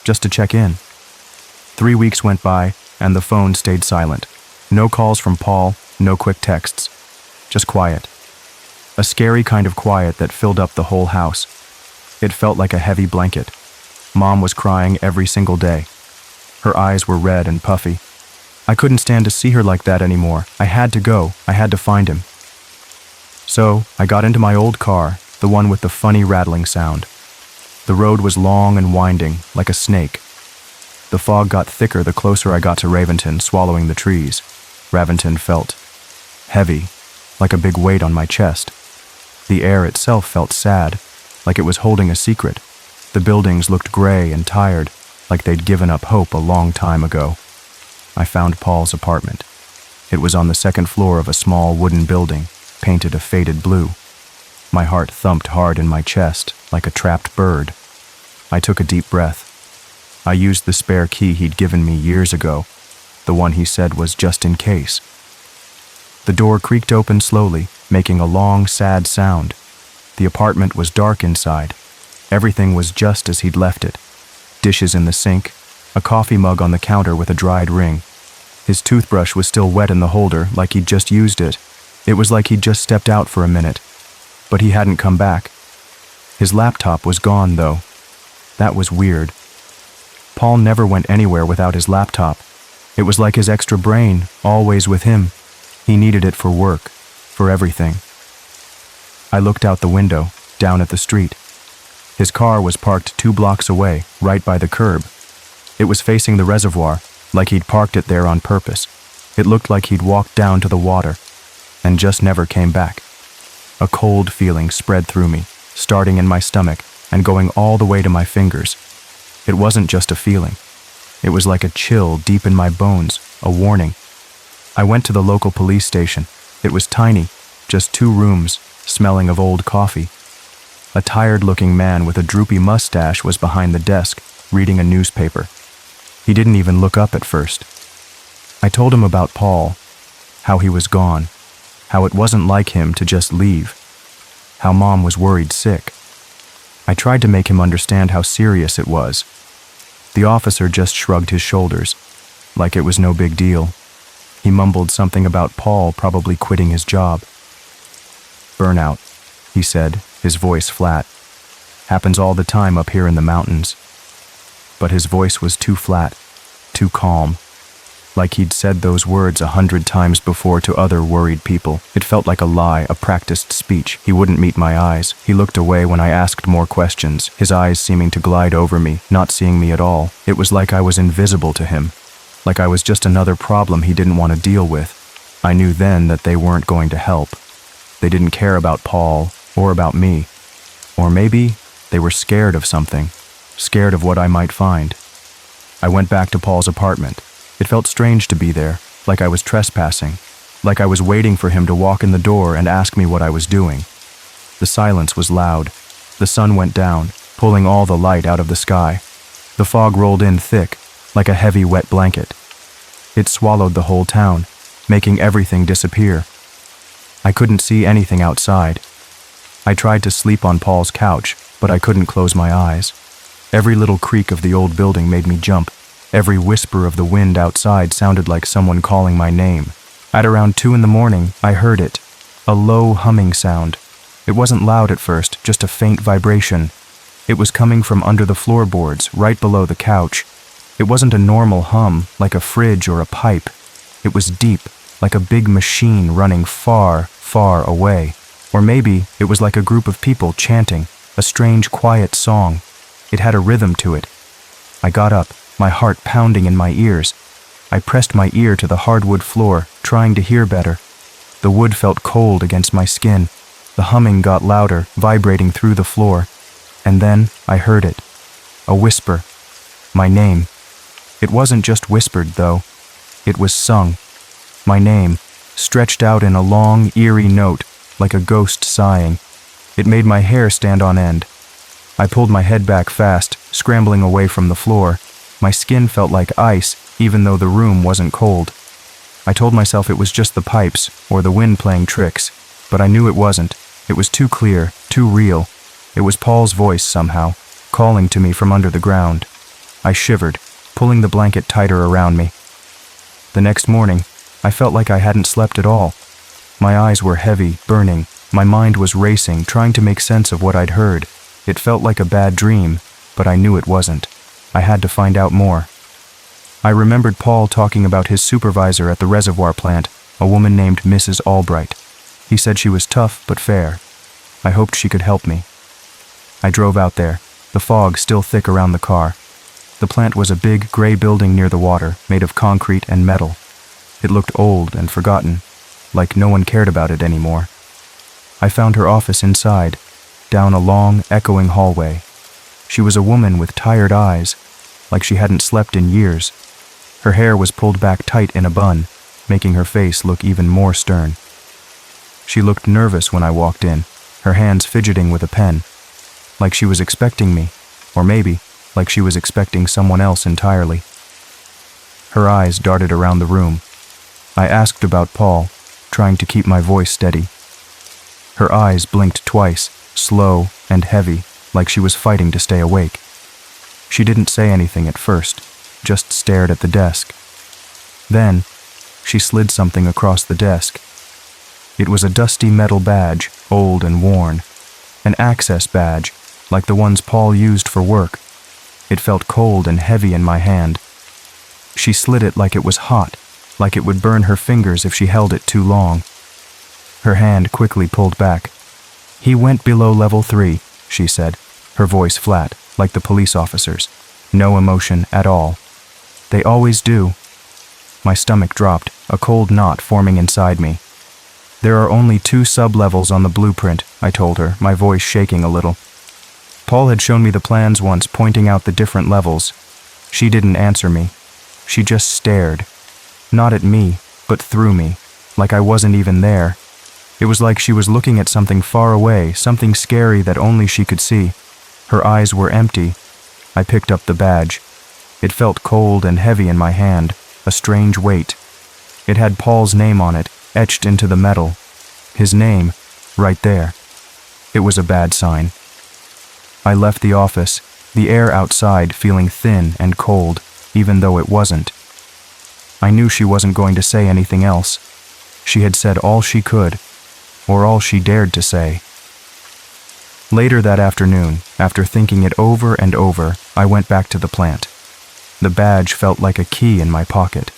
Just to check in. 3 weeks went by, and the phone stayed silent. No calls from Paul, no quick texts. Just quiet. A scary kind of quiet that filled up the whole house. It felt like a heavy blanket. Mom was crying every single day. Her eyes were red and puffy. I couldn't stand to see her like that anymore. I had to go. I had to find him. So, I got into my old car, the one with the funny rattling sound. The road was long and winding, like a snake. The fog got thicker the closer I got to Raventon, swallowing the trees. Raventon felt heavy, like a big weight on my chest. The air itself felt sad, like it was holding a secret. The buildings looked gray and tired, like they'd given up hope a long time ago. I found Paul's apartment. It was on the second floor of a small wooden building, painted a faded blue. My heart thumped hard in my chest, like a trapped bird. I took a deep breath. I used the spare key he'd given me years ago, the one he said was just in case. The door creaked open slowly, making a long, sad sound. The apartment was dark inside. Everything was just as he'd left it. Dishes in the sink, a coffee mug on the counter with a dried ring. His toothbrush was still wet in the holder, like he'd just used it. It was like he'd just stepped out for a minute. But he hadn't come back. His laptop was gone, though. That was weird. Paul never went anywhere without his laptop. It was like his extra brain, always with him. He needed it for work, for everything. I looked out the window, down at the street. His car was parked 2 blocks away, right by the curb. It was facing the reservoir, like he'd parked it there on purpose. It looked like he'd walked down to the water, and just never came back. A cold feeling spread through me, starting in my stomach and going all the way to my fingers. It wasn't just a feeling. It was like a chill deep in my bones, a warning. I went to the local police station. It was tiny, just 2 rooms, smelling of old coffee. A tired-looking man with a droopy mustache was behind the desk, reading a newspaper. He didn't even look up at first. I told him about Paul, how he was gone, how it wasn't like him to just leave, how Mom was worried sick. I tried to make him understand how serious it was. The officer just shrugged his shoulders, like it was no big deal. He mumbled something about Paul probably quitting his job. "Burnout," he said, his voice flat. "Happens all the time up here in the mountains." But his voice was too flat, too calm. Like he'd said those words 100 times before to other worried people. It felt like a lie, a practiced speech. He wouldn't meet my eyes. He looked away when I asked more questions, his eyes seeming to glide over me, not seeing me at all. It was like I was invisible to him, like I was just another problem he didn't want to deal with. I knew then that they weren't going to help. They didn't care about Paul or about me. Or maybe they were scared of something, scared of what I might find. I went back to Paul's apartment. It felt strange to be there, like I was trespassing, like I was waiting for him to walk in the door and ask me what I was doing. The silence was loud. The sun went down, pulling all the light out of the sky. The fog rolled in thick, like a heavy wet blanket. It swallowed the whole town, making everything disappear. I couldn't see anything outside. I tried to sleep on Paul's couch, but I couldn't close my eyes. Every little creak of the old building made me jump. Every whisper of the wind outside sounded like someone calling my name. At around 2 in the morning, I heard it, a low humming sound. It wasn't loud at first, just a faint vibration. It was coming from under the floorboards, right below the couch. It wasn't a normal hum, like a fridge or a pipe. It was deep, like a big machine running far, far away. Or maybe it was like a group of people chanting, a strange, quiet song. It had a rhythm to it. I got up, my heart pounding in my ears. I pressed my ear to the hardwood floor, trying to hear better. The wood felt cold against my skin. The humming got louder, vibrating through the floor. And then I heard it. A whisper. My name. It wasn't just whispered, though. It was sung. My name, stretched out in a long, eerie note, like a ghost sighing. It made my hair stand on end. I pulled my head back fast, scrambling away from the floor. My skin felt like ice, even though the room wasn't cold. I told myself it was just the pipes, or the wind playing tricks, but I knew it wasn't. It was too clear, too real. It was Paul's voice somehow, calling to me from under the ground. I shivered, pulling the blanket tighter around me. The next morning, I felt like I hadn't slept at all. My eyes were heavy, burning. My mind was racing, trying to make sense of what I'd heard. It felt like a bad dream, but I knew it wasn't. I had to find out more. I remembered Paul talking about his supervisor at the reservoir plant, a woman named Mrs. Albright. He said she was tough but fair. I hoped she could help me. I drove out there, the fog still thick around the car. The plant was a big, gray building near the water, made of concrete and metal. It looked old and forgotten, like no one cared about it anymore. I found her office inside, down a long, echoing hallway. She was a woman with tired eyes, like she hadn't slept in years. Her hair was pulled back tight in a bun, making her face look even more stern. She looked nervous when I walked in, her hands fidgeting with a pen, like she was expecting me, or maybe like she was expecting someone else entirely. Her eyes darted around the room. I asked about Paul, trying to keep my voice steady. Her eyes blinked twice, slow and heavy, like she was fighting to stay awake. She didn't say anything at first, just stared at the desk. Then, she slid something across the desk. It was a dusty metal badge, old and worn. An access badge, like the ones Paul used for work. It felt cold and heavy in my hand. She slid it like it was hot, like it would burn her fingers if she held it too long. Her hand quickly pulled back. "He went below level 3, she said, her voice flat, like the police officers. No emotion at all. "They always do." My stomach dropped, a cold knot forming inside me. "There are only 2 sub-levels on the blueprint," I told her, my voice shaking a little. Paul had shown me the plans once, pointing out the different levels. She didn't answer me. She just stared. Not at me, but through me, like I wasn't even there. It was like she was looking at something far away, something scary that only she could see. Her eyes were empty. I picked up the badge. It felt cold and heavy in my hand, a strange weight. It had Paul's name on it, etched into the metal. His name, right there. It was a bad sign. I left the office, the air outside feeling thin and cold, even though it wasn't. I knew she wasn't going to say anything else. She had said all she could, or all she dared to say. Later that afternoon, after thinking it over and over, I went back to the plant. The badge felt like a key in my pocket.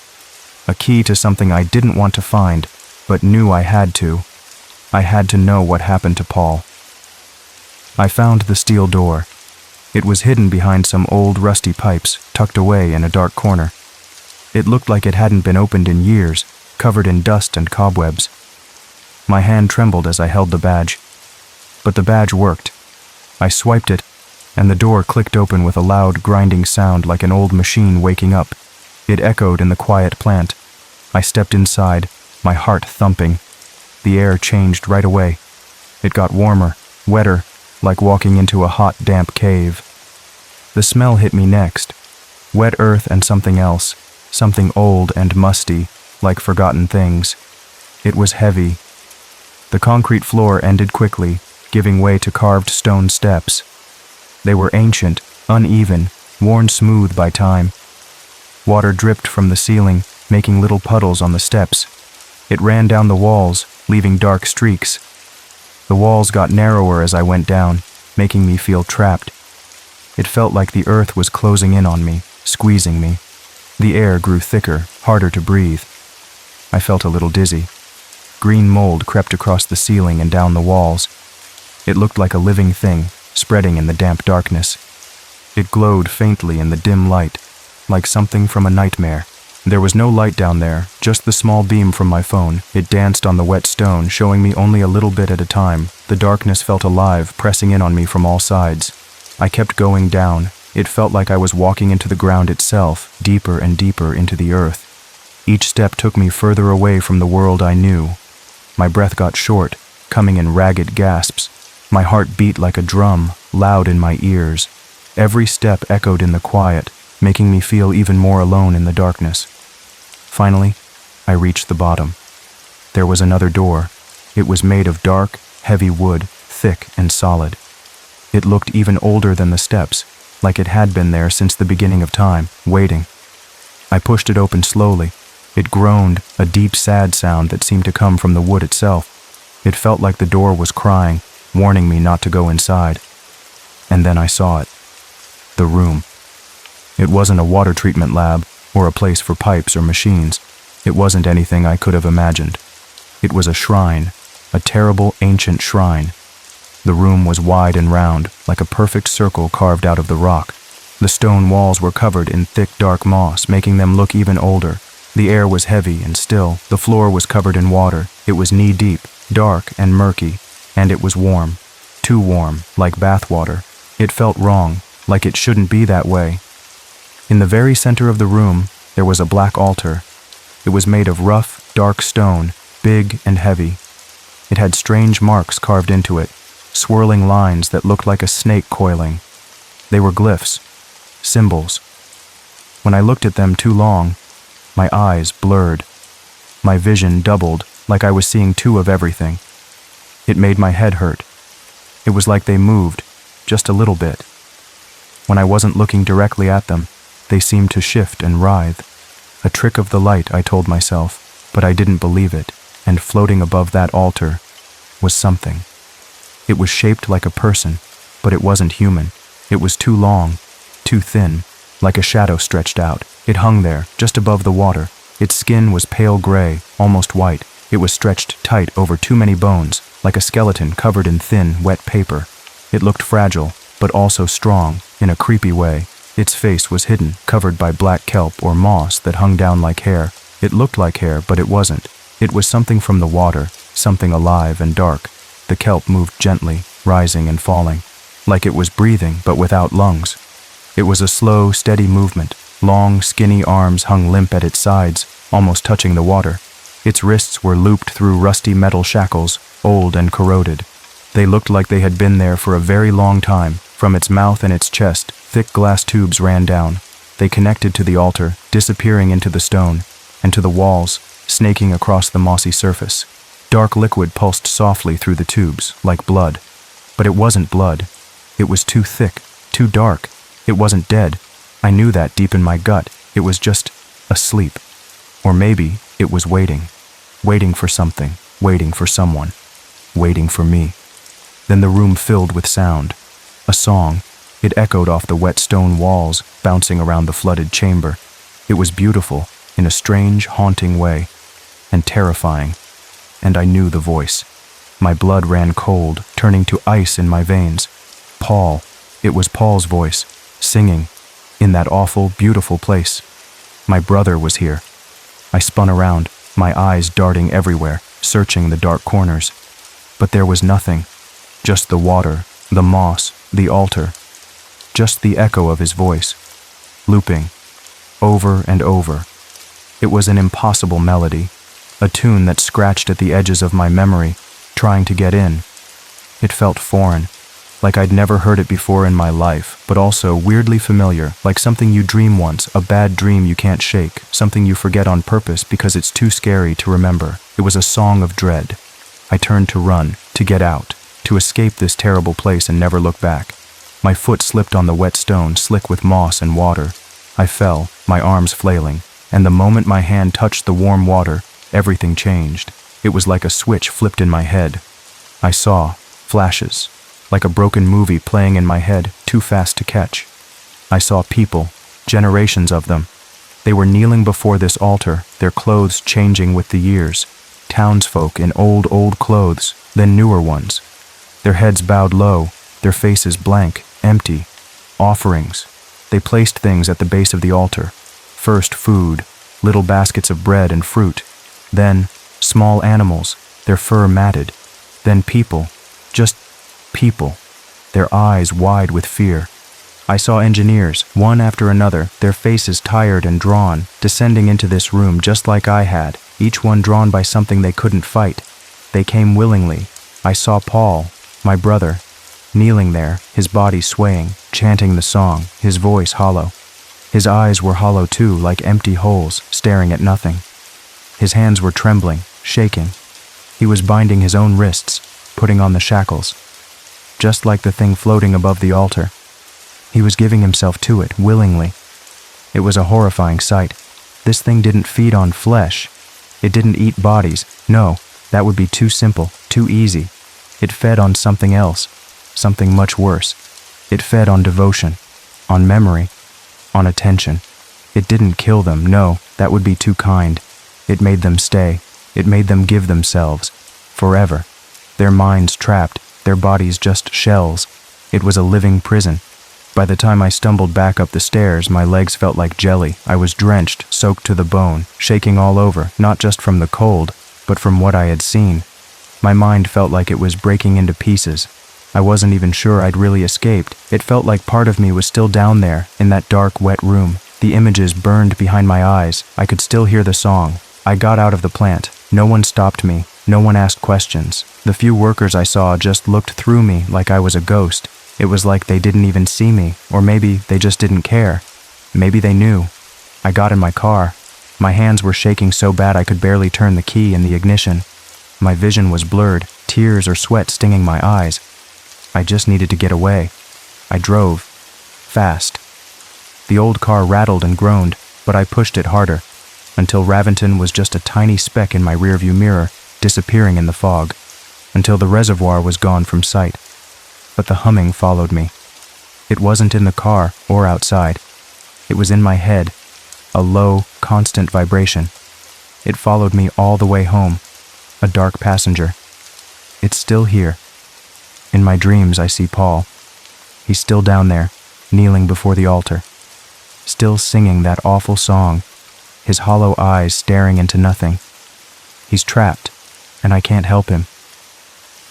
A key to something I didn't want to find, but knew I had to. I had to know what happened to Paul. I found the steel door. It was hidden behind some old rusty pipes, tucked away in a dark corner. It looked like it hadn't been opened in years, covered in dust and cobwebs. My hand trembled as I held the badge. But the badge worked. I swiped it, and the door clicked open with a loud, grinding sound like an old machine waking up. It echoed in the quiet plant. I stepped inside, my heart thumping. The air changed right away. It got warmer, wetter, like walking into a hot, damp cave. The smell hit me next. Wet earth and something else, something old and musty, like forgotten things. It was heavy. The concrete floor ended quickly, giving way to carved stone steps. They were ancient, uneven, worn smooth by time. Water dripped from the ceiling, making little puddles on the steps. It ran down the walls, leaving dark streaks. The walls got narrower as I went down, making me feel trapped. It felt like the earth was closing in on me, squeezing me. The air grew thicker, harder to breathe. I felt a little dizzy. Green mold crept across the ceiling and down the walls. It looked like a living thing, spreading in the damp darkness. It glowed faintly in the dim light, like something from a nightmare. There was no light down there, just the small beam from my phone. It danced on the wet stone, showing me only a little bit at a time. The darkness felt alive, pressing in on me from all sides. I kept going down. It felt like I was walking into the ground itself, deeper and deeper into the earth. Each step took me further away from the world I knew. My breath got short, coming in ragged gasps. My heart beat like a drum, loud in my ears. Every step echoed in the quiet, making me feel even more alone in the darkness. Finally, I reached the bottom. There was another door. It was made of dark, heavy wood, thick and solid. It looked even older than the steps, like it had been there since the beginning of time, waiting. I pushed it open slowly. It groaned, a deep, sad sound that seemed to come from the wood itself. It felt like the door was crying, warning me not to go inside. And then I saw it. The room. It wasn't a water treatment lab, or a place for pipes or machines. It wasn't anything I could have imagined. It was a shrine, a terrible ancient shrine. The room was wide and round, like a perfect circle carved out of the rock. The stone walls were covered in thick dark moss, making them look even older. The air was heavy and still. The floor was covered in water. It was knee-deep, dark and murky, and it was warm. Too warm, like bath water. It felt wrong, like it shouldn't be that way. In the very center of the room, there was a black altar. It was made of rough, dark stone, big and heavy. It had strange marks carved into it, swirling lines that looked like a snake coiling. They were glyphs, symbols. When I looked at them too long, my eyes blurred. My vision doubled, like I was seeing 2 of everything. It made my head hurt. It was like they moved, just a little bit. When I wasn't looking directly at them, they seemed to shift and writhe. A trick of the light, I told myself, but I didn't believe it, and floating above that altar was something. It was shaped like a person, but it wasn't human. It was too long, too thin, like a shadow stretched out. It hung there, just above the water. Its skin was pale gray, almost white. It was stretched tight over too many bones, like a skeleton covered in thin, wet paper. It looked fragile, but also strong, in a creepy way. Its face was hidden, covered by black kelp or moss that hung down like hair. It looked like hair, but it wasn't. It was something from the water, something alive and dark. The kelp moved gently, rising and falling, like it was breathing, but without lungs. It was a slow, steady movement. Long, skinny arms hung limp at its sides, almost touching the water. Its wrists were looped through rusty metal shackles, old and corroded. They looked like they had been there for a very long time. From its mouth and its chest, thick glass tubes ran down. They connected to the altar, disappearing into the stone, and to the walls, snaking across the mossy surface. Dark liquid pulsed softly through the tubes, like blood. But it wasn't blood. It was too thick, too dark. It wasn't dead. I knew that deep in my gut. It was just asleep. Or maybe it was waiting. Waiting for something. Waiting for someone. Waiting for me. Then the room filled with sound. A song. It echoed off the wet stone walls, bouncing around the flooded chamber. It was beautiful, in a strange, haunting way, and terrifying. And I knew the voice. My blood ran cold, turning to ice in my veins. Paul. It was Paul's voice, singing, in that awful, beautiful place. My brother was here. I spun around, my eyes darting everywhere, searching the dark corners. But there was nothing. Just the water, the moss, the altar. Just the echo of his voice, looping, over and over. It was an impossible melody, a tune that scratched at the edges of my memory, trying to get in. It felt foreign, like I'd never heard it before in my life, but also weirdly familiar, like something you dream once, a bad dream you can't shake, something you forget on purpose because it's too scary to remember. It was a song of dread. I turned to run, to get out, to escape this terrible place and never look back. My foot slipped on the wet stone, slick with moss and water. I fell, my arms flailing, and the moment my hand touched the warm water, everything changed. It was like a switch flipped in my head. I saw flashes, like a broken movie playing in my head, too fast to catch. I saw people, generations of them. They were kneeling before this altar, their clothes changing with the years. Townsfolk in old clothes, then newer ones. Their heads bowed low, their faces blank, empty. Offerings. They placed things at the base of the altar. First food, little baskets of bread and fruit. Then small animals, their fur matted. Then people, just people, their eyes wide with fear. I saw engineers, one after another, their faces tired and drawn, descending into this room just like I had, each one drawn by something they couldn't fight. They came willingly. I saw Paul, my brother, kneeling there, his body swaying, chanting the song, his voice hollow. His eyes were hollow too, like empty holes, staring at nothing. His hands were trembling, shaking. He was binding his own wrists, putting on the shackles. Just like the thing floating above the altar. He was giving himself to it, willingly. It was a horrifying sight. This thing didn't feed on flesh. It didn't eat bodies. No, that would be too simple, too easy. It fed on something else, something much worse. It fed on devotion, on memory, on attention. It didn't kill them, no, that would be too kind. It made them stay. It made them give themselves, forever. Their minds trapped, their bodies just shells. It was a living prison. By the time I stumbled back up the stairs, my legs felt like jelly. I was drenched, soaked to the bone, shaking all over, not just from the cold, but from what I had seen. My mind felt like it was breaking into pieces. I wasn't even sure I'd really escaped. It felt like part of me was still down there, in that dark, wet room. The images burned behind my eyes. I could still hear the song. I got out of the plant. No one stopped me. No one asked questions. The few workers I saw just looked through me like I was a ghost. It was like they didn't even see me, or maybe they just didn't care. Maybe they knew. I got in my car. My hands were shaking so bad I could barely turn the key in the ignition. My vision was blurred, tears or sweat stinging my eyes. I just needed to get away. I drove. Fast. The old car rattled and groaned, but I pushed it harder, until Raventon was just a tiny speck in my rearview mirror, disappearing in the fog, until the reservoir was gone from sight. but the humming followed me. It wasn't in the car or outside. It was in my head, a low, constant vibration. It followed me all the way home, a dark passenger. It's still here. In my dreams, I see Paul. He's still down there, kneeling before the altar, still singing that awful song, his hollow eyes staring into nothing. He's trapped, and I can't help him.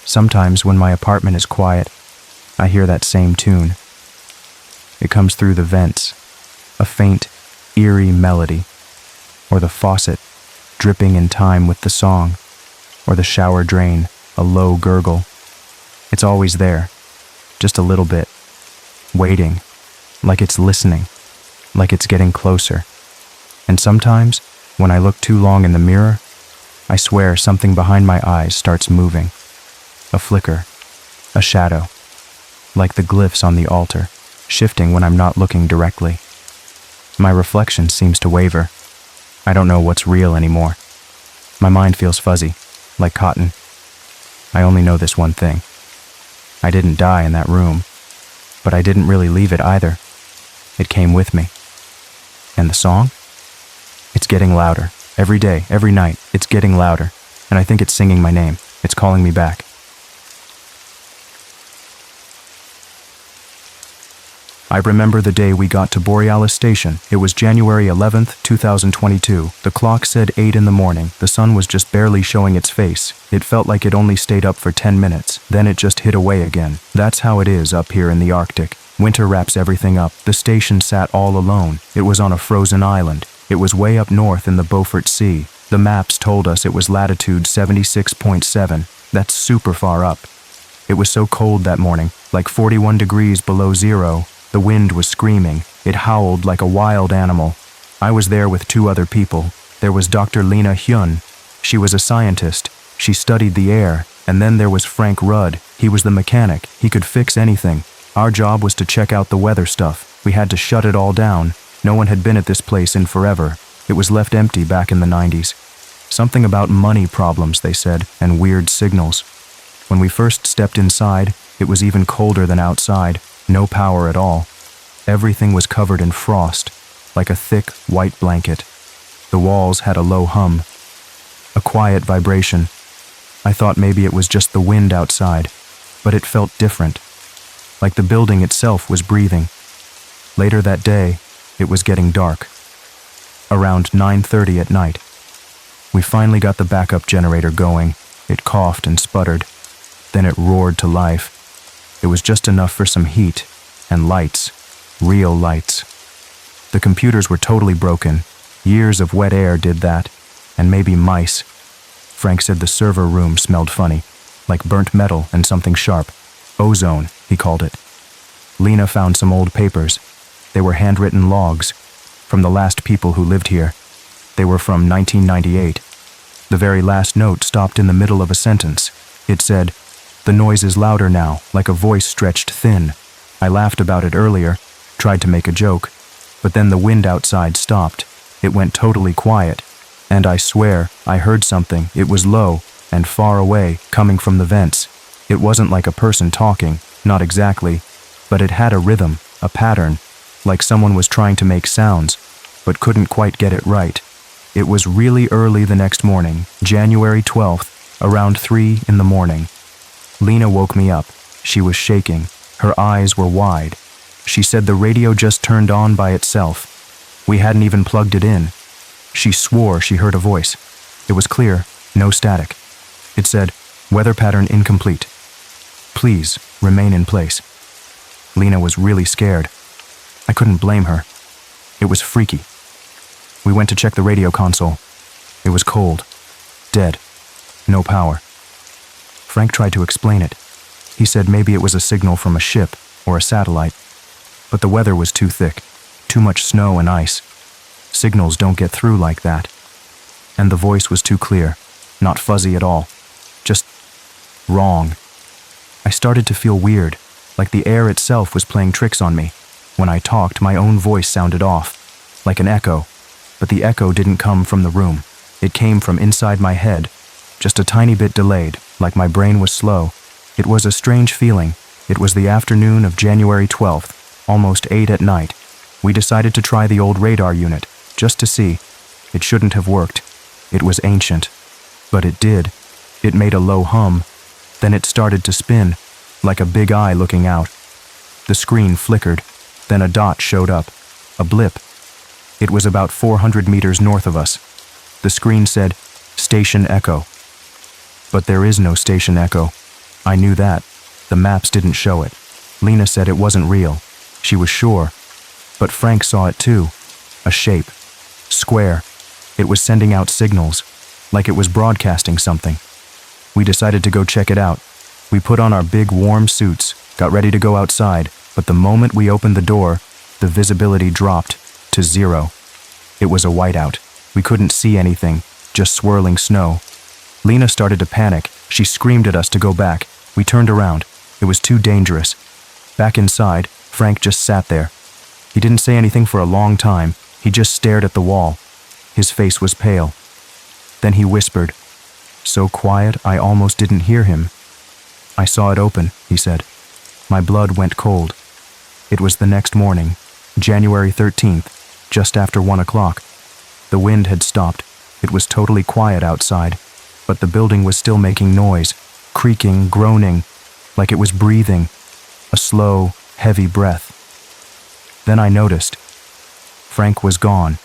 Sometimes when my apartment is quiet, I hear that same tune. It comes through the vents, a faint, eerie melody, or the faucet dripping in time with the song, or the shower drain, a low gurgle. It's always there, just a little bit, waiting, like it's listening, like it's getting closer. And sometimes, when I look too long in the mirror, I swear something behind my eyes starts moving. A flicker, a shadow, like the glyphs on the altar, shifting when I'm not looking directly. My reflection seems to waver. I don't know what's real anymore. My mind feels fuzzy, like cotton. I only know this one thing. I didn't die in that room, but I didn't really leave it either. It came with me. And the song? It's getting louder. Every day, every night, it's getting louder. And I think it's singing my name. It's calling me back. I remember the day we got to Borealis Station. It was January 11th, 2022. The clock said 8 in the morning. The sun was just barely showing its face. It felt like it only stayed up for 10 minutes. Then it just hid away again. That's how it is up here in the Arctic. Winter wraps everything up. The station sat all alone. It was on a frozen island. It was way up north in the Beaufort Sea. The maps told us it was latitude 76.7. That's super far up. It was so cold that morning, like 41 degrees below zero. The wind was screaming. It howled like a wild animal. I was there with 2 other people. There was Dr. Lena Hyun. She was a scientist. She studied the air. And then there was Frank Rudd. He was the mechanic. He could fix anything. Our job was to check out the weather stuff. We had to shut it all down. No one had been at this place in forever. It was left empty back in the 90s. Something about money problems, they said, and weird signals. When we first stepped inside, it was even colder than outside. No power at all. Everything was covered in frost, like a thick, white blanket. The walls had a low hum, a quiet vibration. I thought maybe it was just the wind outside, but it felt different, like the building itself was breathing. Later that day, it was getting dark. Around 9:30 at night. We finally got the backup generator going. It coughed and sputtered. Then it roared to life. It was just enough for some heat and lights, real lights. The computers were totally broken. Years of wet air did that, and maybe mice. Frank said the server room smelled funny, like burnt metal and something sharp. Ozone, he called it. Lena found some old papers. They were handwritten logs from the last people who lived here. They were from 1998. The very last note stopped in the middle of a sentence. It said, "The noise is louder now, like a voice stretched thin." I laughed about it earlier, tried to make a joke, but then the wind outside stopped. It went totally quiet, and I swear I heard something. It was low and far away, coming from the vents. It wasn't like a person talking, not exactly, but it had a rhythm, a pattern, like someone was trying to make sounds, but couldn't quite get it right. It was really early the next morning, January 12th, around 3 in the morning. Lena woke me up. She was shaking. Her eyes were wide. She said the radio just turned on by itself. We hadn't even plugged it in. She swore she heard a voice. It was clear, no static. It said, "Weather pattern incomplete. Please remain in place." Lena was really scared. I couldn't blame her. It was freaky. We went to check the radio console. It was cold. Dead. No power. Frank tried to explain it. He said maybe it was a signal from a ship or a satellite. But the weather was too thick. Too much snow and ice. Signals don't get through like that. And the voice was too clear. Not fuzzy at all. Just wrong. I started to feel weird, like the air itself was playing tricks on me. When I talked, my own voice sounded off, like an echo. But the echo didn't come from the room. It came from inside my head, just a tiny bit delayed, like my brain was slow. It was a strange feeling, It was the afternoon of January 12th, almost 8 at night. We decided to try the old radar unit, just to see. It shouldn't have worked. It was ancient. But it did. It made a low hum. Then it started to spin, like a big eye looking out. The screen flickered. Then a dot showed up. A blip. It was about 400 meters north of us. The screen said, Station Echo. But there is no Station Echo. I knew that. The maps didn't show it. Lena said it wasn't real. She was sure. But Frank saw it too. A shape. Square. It was sending out signals, like it was broadcasting something. We decided to go check it out. We put on our big warm suits, got ready to go outside, but the moment we opened the door, the visibility dropped to 0. It was a whiteout. We couldn't see anything, just swirling snow. Lena started to panic. She screamed at us to go back. We turned around. It was too dangerous. Back inside, Frank just sat there. He didn't say anything for a long time. He just stared at the wall. His face was pale. Then he whispered, so quiet I almost didn't hear him. I saw it open, he said. My blood went cold. It was the next morning, January 13th, just after 1 o'clock. The wind had stopped. It was totally quiet outside, but the building was still making noise, creaking, groaning, like it was breathing, a slow, heavy breath. Then I noticed. Frank was gone.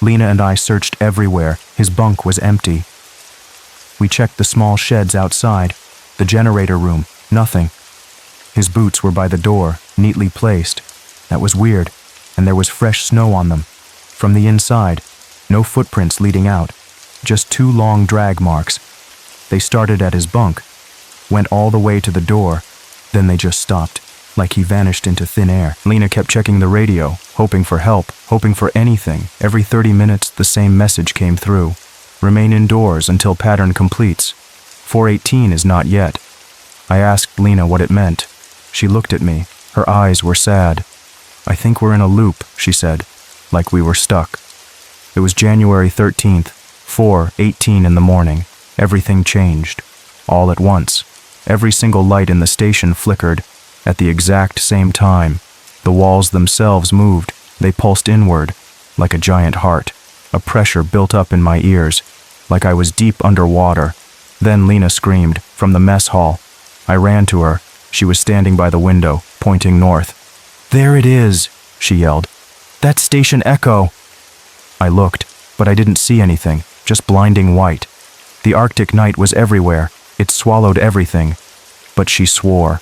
Lena and I searched everywhere. His bunk was empty. We checked the small sheds outside, the generator room, nothing. His boots were by the door, neatly placed. That was weird, and there was fresh snow on them. From the inside, no footprints leading out, just 2 long drag marks. They started at his bunk, went all the way to the door, then they just stopped, like he vanished into thin air. Lena kept checking the radio, hoping for help, hoping for anything. Every 30 minutes, the same message came through. Remain indoors until pattern completes. 418 is not yet. I asked Lena what it meant. She looked at me. Her eyes were sad. I think we're in a loop, she said, like we were stuck. It was January 13th, 4:18 in the morning. Everything changed. All at once. Every single light in the station flickered. At the exact same time, the walls themselves moved. They pulsed inward, like a giant heart. A pressure built up in my ears, like I was deep underwater. Then Lena screamed, from the mess hall. I ran to her. She was standing by the window, pointing north. There it is, she yelled. That's Station Echo. I looked, but I didn't see anything, just blinding white. The Arctic night was everywhere. It swallowed everything. But she swore.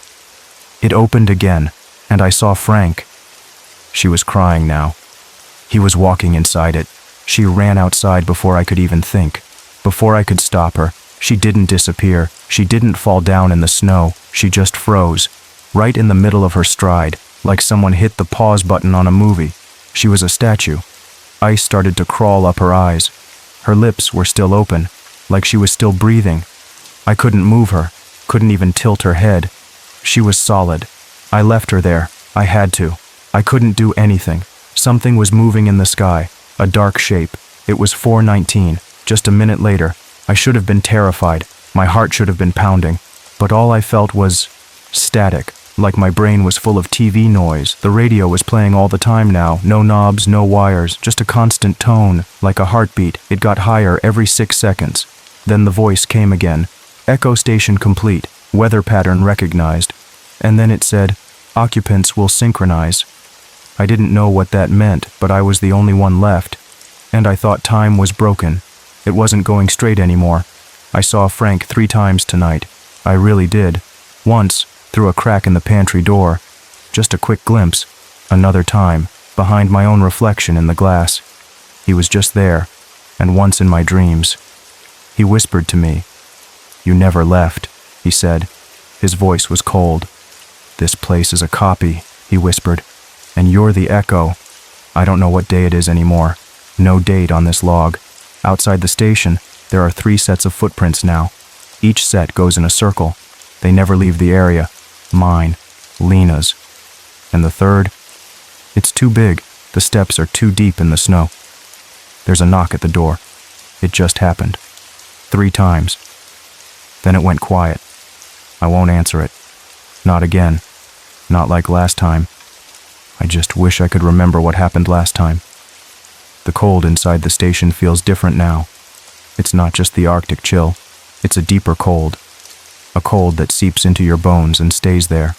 It opened again, and I saw Frank. She was crying now. He was walking inside it. She ran outside before I could even think. Before I could stop her, she didn't disappear. She didn't fall down in the snow. She just froze, right in the middle of her stride, like someone hit the pause button on a movie. She was a statue. Ice started to crawl up her eyes. Her lips were still open, like she was still breathing. I couldn't move her, couldn't even tilt her head. She was solid. I left her there. I had to. I couldn't do anything. Something was moving in the sky, a dark shape. It was 4:19. Just a minute later, I should have been terrified. My heart should have been pounding. But all I felt was static, like my brain was full of TV noise. The radio was playing all the time now. No knobs, no wires, just a constant tone, like a heartbeat. It got higher every 6 seconds. Then the voice came again. Echo station complete. Weather pattern recognized. And then it said, occupants will synchronize. I didn't know what that meant, but I was the only one left. And I thought time was broken. It wasn't going straight anymore. I saw Frank 3 times tonight. I really did. Once, through a crack in the pantry door. Just a quick glimpse. Another time, behind my own reflection in the glass. He was just there, and once in my dreams. He whispered to me. You never left, he said. His voice was cold. This place is a copy, he whispered. And you're the echo. I don't know what day it is anymore. No date on this log. Outside the station, there are 3 sets of footprints now. Each set goes in a circle. They never leave the area. Mine. Lena's. And the third? It's too big. The steps are too deep in the snow. There's a knock at the door. It just happened. 3 times. Then it went quiet. I won't answer it. Not again. Not like last time. I just wish I could remember what happened last time. The cold inside the station feels different now. It's not just the Arctic chill. It's a deeper cold. A cold that seeps into your bones and stays there.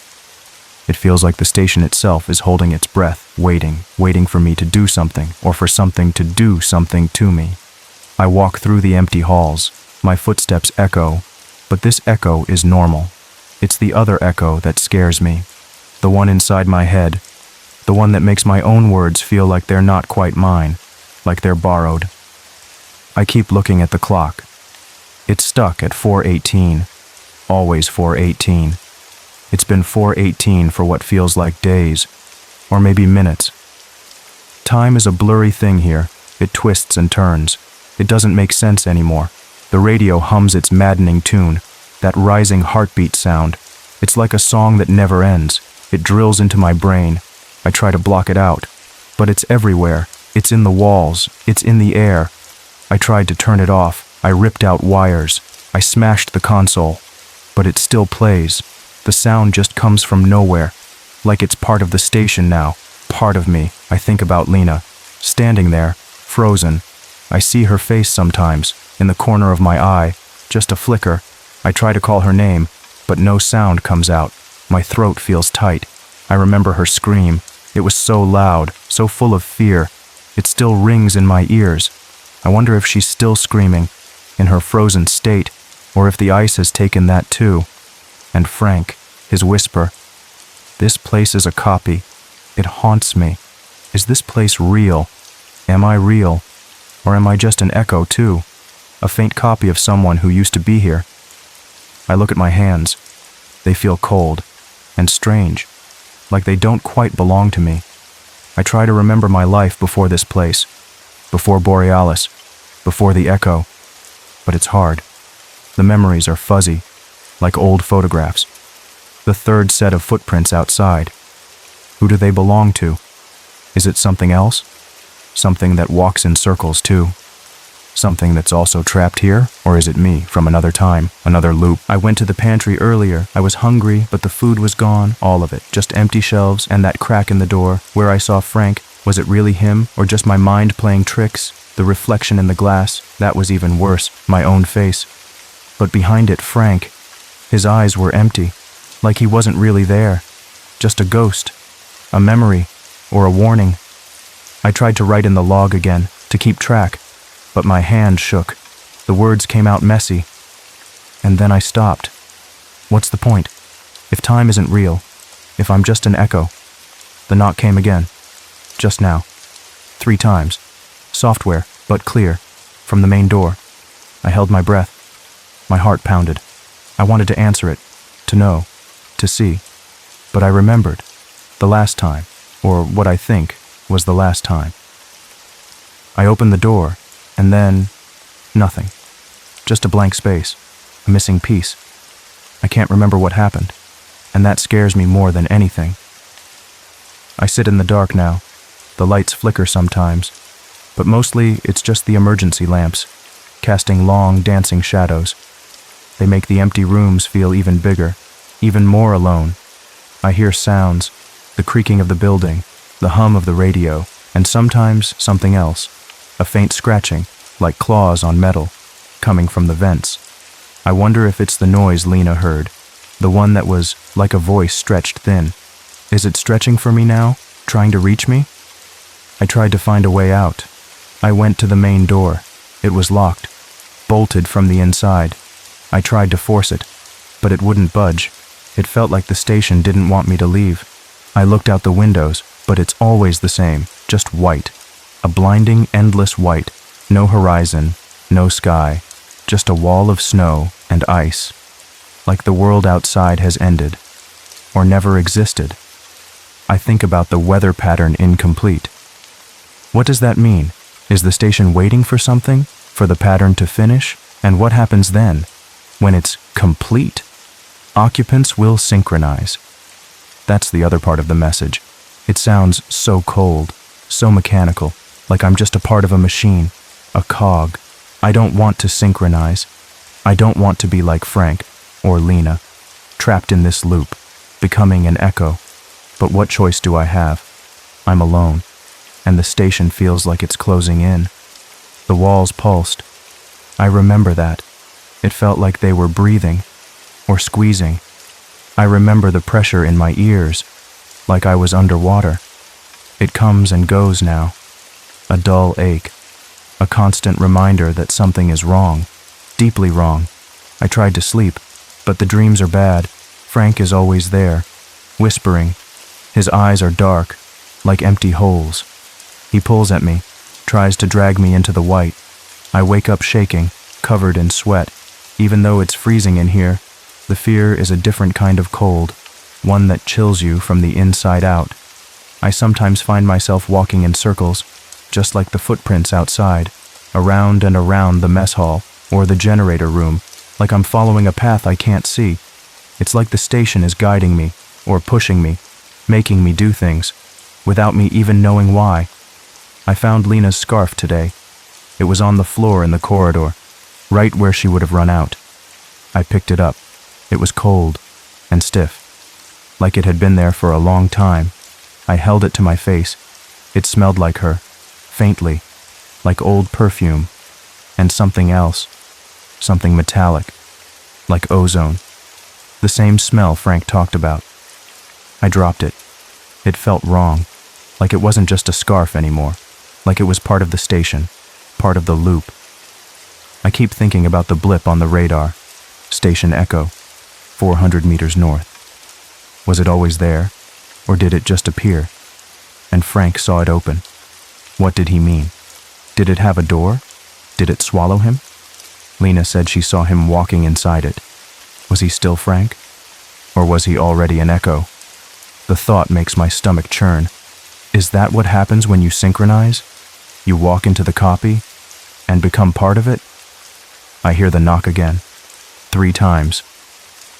It feels like the station itself is holding its breath, waiting for me to do something, or for something to do something to me. I walk through the empty halls. My footsteps echo, but this echo is normal. It's the other echo that scares me. The one inside my head. The one that makes my own words feel like they're not quite mine, like they're borrowed. I keep looking at the clock. It's stuck at 4:18. Always 4:18. It's been 4:18 for what feels like days, or maybe minutes. Time is a blurry thing here. It twists and turns. It doesn't make sense anymore. The radio hums its maddening tune, that rising heartbeat sound. It's like a song that never ends. It drills into my brain. I try to block it out, but it's everywhere. It's in the walls. It's in the air. I tried to turn it off. I ripped out wires. I smashed the console, but it still plays. The sound just comes from nowhere, like it's part of the station now, part of me. I think about Lena, standing there, frozen. I see her face sometimes, in the corner of my eye, just a flicker. I try to call her name, but no sound comes out. My throat feels tight. I remember her scream. It was so loud, so full of fear. It still rings in my ears. I wonder if she's still screaming, in her frozen state, or if the ice has taken that too. And Frank, his whisper. This place is a copy. It haunts me. Is this place real? Am I real? Or am I just an echo too? A faint copy of someone who used to be here? I look at my hands. They feel cold and strange, like they don't quite belong to me. I try to remember my life before this place, before Borealis, before the echo, but it's hard. The memories are fuzzy, like old photographs. The third set of footprints outside. Who do they belong to? Is it something else? Something that walks in circles too? Something that's also trapped here? Or is it me from another time, another loop? I went to the pantry earlier. I was hungry, but the food was gone, all of it. Just empty shelves and that crack in the door where I saw Frank. Was it really him, or just my mind playing tricks? The reflection in the glass, that was even worse, my own face. But behind it, Frank. His eyes were empty, like he wasn't really there. Just a ghost, a memory, or a warning. I tried to write in the log again, to keep track, but my hand shook. The words came out messy. And then I stopped. What's the point? If time isn't real, if I'm just an echo. The knock came again. Just now. 3 times. Software, but clear. From the main door. I held my breath. My heart pounded. I wanted to answer it. To know. To see. But I remembered. The last time. Or what I think was the last time. I opened the door, and then nothing. Just a blank space. A missing piece. I can't remember what happened, and that scares me more than anything. I sit in the dark now. The lights flicker sometimes, but mostly it's just the emergency lamps, casting long, dancing shadows. They make the empty rooms feel even bigger, even more alone. I hear sounds, the creaking of the building, the hum of the radio, and sometimes something else, a faint scratching, like claws on metal, coming from the vents. I wonder if it's the noise Lena heard, the one that was like a voice stretched thin. Is it stretching for me now, trying to reach me? I tried to find a way out. I went to the main door. It was locked, bolted from the inside. I tried to force it, but it wouldn't budge. It felt like the station didn't want me to leave. I looked out the windows, but it's always the same, just white. A blinding, endless white. No horizon, no sky, just a wall of snow and ice. Like the world outside has ended, or never existed. I think about the weather pattern incomplete. What does that mean? Is the station waiting for something? For the pattern to finish? And what happens then? When it's complete? Occupants will synchronize. That's the other part of the message. It sounds so cold, so mechanical, like I'm just a part of a machine, a cog. I don't want to synchronize. I don't want to be like Frank or Lena, trapped in this loop. becoming an echo. But what choice do I have? I'm alone, and the station feels like it's closing in. The walls pulsed. I remember that. It felt like they were breathing, or squeezing. I remember the pressure in my ears, like I was underwater. It comes and goes now. A dull ache. A constant reminder that something is wrong. Deeply wrong. I tried to sleep, but the dreams are bad. Frank is always there, whispering. His eyes are dark, like empty holes. He pulls at me, tries to drag me into the white. I wake up shaking, covered in sweat. Even though it's freezing in here, the fear is a different kind of cold, one that chills you from the inside out. I sometimes find myself walking in circles, just like the footprints outside, around and around the mess hall or the generator room, like I'm following a path I can't see. It's like the station is guiding me, or pushing me, making me do things, without me even knowing why. I found Lena's scarf today. It was on the floor in the corridor, right where she would have run out. I picked it up. It was cold and stiff, like it had been there for a long time. I held it to my face. It smelled like her, faintly, like old perfume, and something else, something metallic, like ozone. The same smell Frank talked about. I dropped it. It felt wrong, like it wasn't just a scarf anymore, like it was part of the station, part of the loop. I keep thinking about the blip on the radar. Station Echo, 400 meters north. Was it always there, or did it just appear? And Frank saw it open. What did he mean? Did it have a door? Did it swallow him? Lena said she saw him walking inside it. Was he still Frank? Or was he already an echo? The thought makes my stomach churn. Is that what happens when you synchronize? You walk into the copy and become part of it? I hear the knock again. 3 times.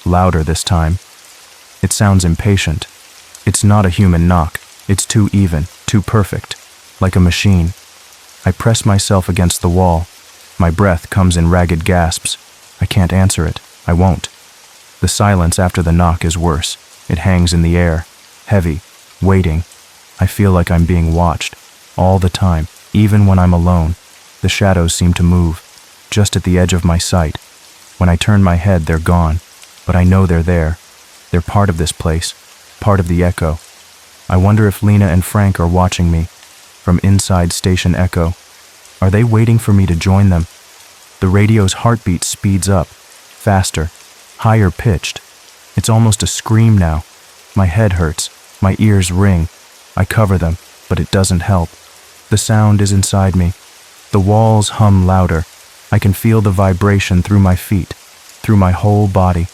Louder this time. It sounds impatient. It's not a human knock. It's too even, too perfect, like a machine. I press myself against the wall. My breath comes in ragged gasps. I can't answer it. I won't. The silence after the knock is worse. It hangs in the air, heavy, waiting. I feel like I'm being watched, all the time, even when I'm alone. The shadows seem to move, just at the edge of my sight. When I turn my head, they're gone, but I know they're there. They're part of this place, part of the echo. I wonder if Lena and Frank are watching me, from inside Station Echo. Are they waiting for me to join them? The radio's heartbeat speeds up, faster, higher pitched. It's almost a scream now. My head hurts, my ears ring. I cover them, but it doesn't help. The sound is inside me. The walls hum louder. I can feel the vibration through my feet, through my whole body.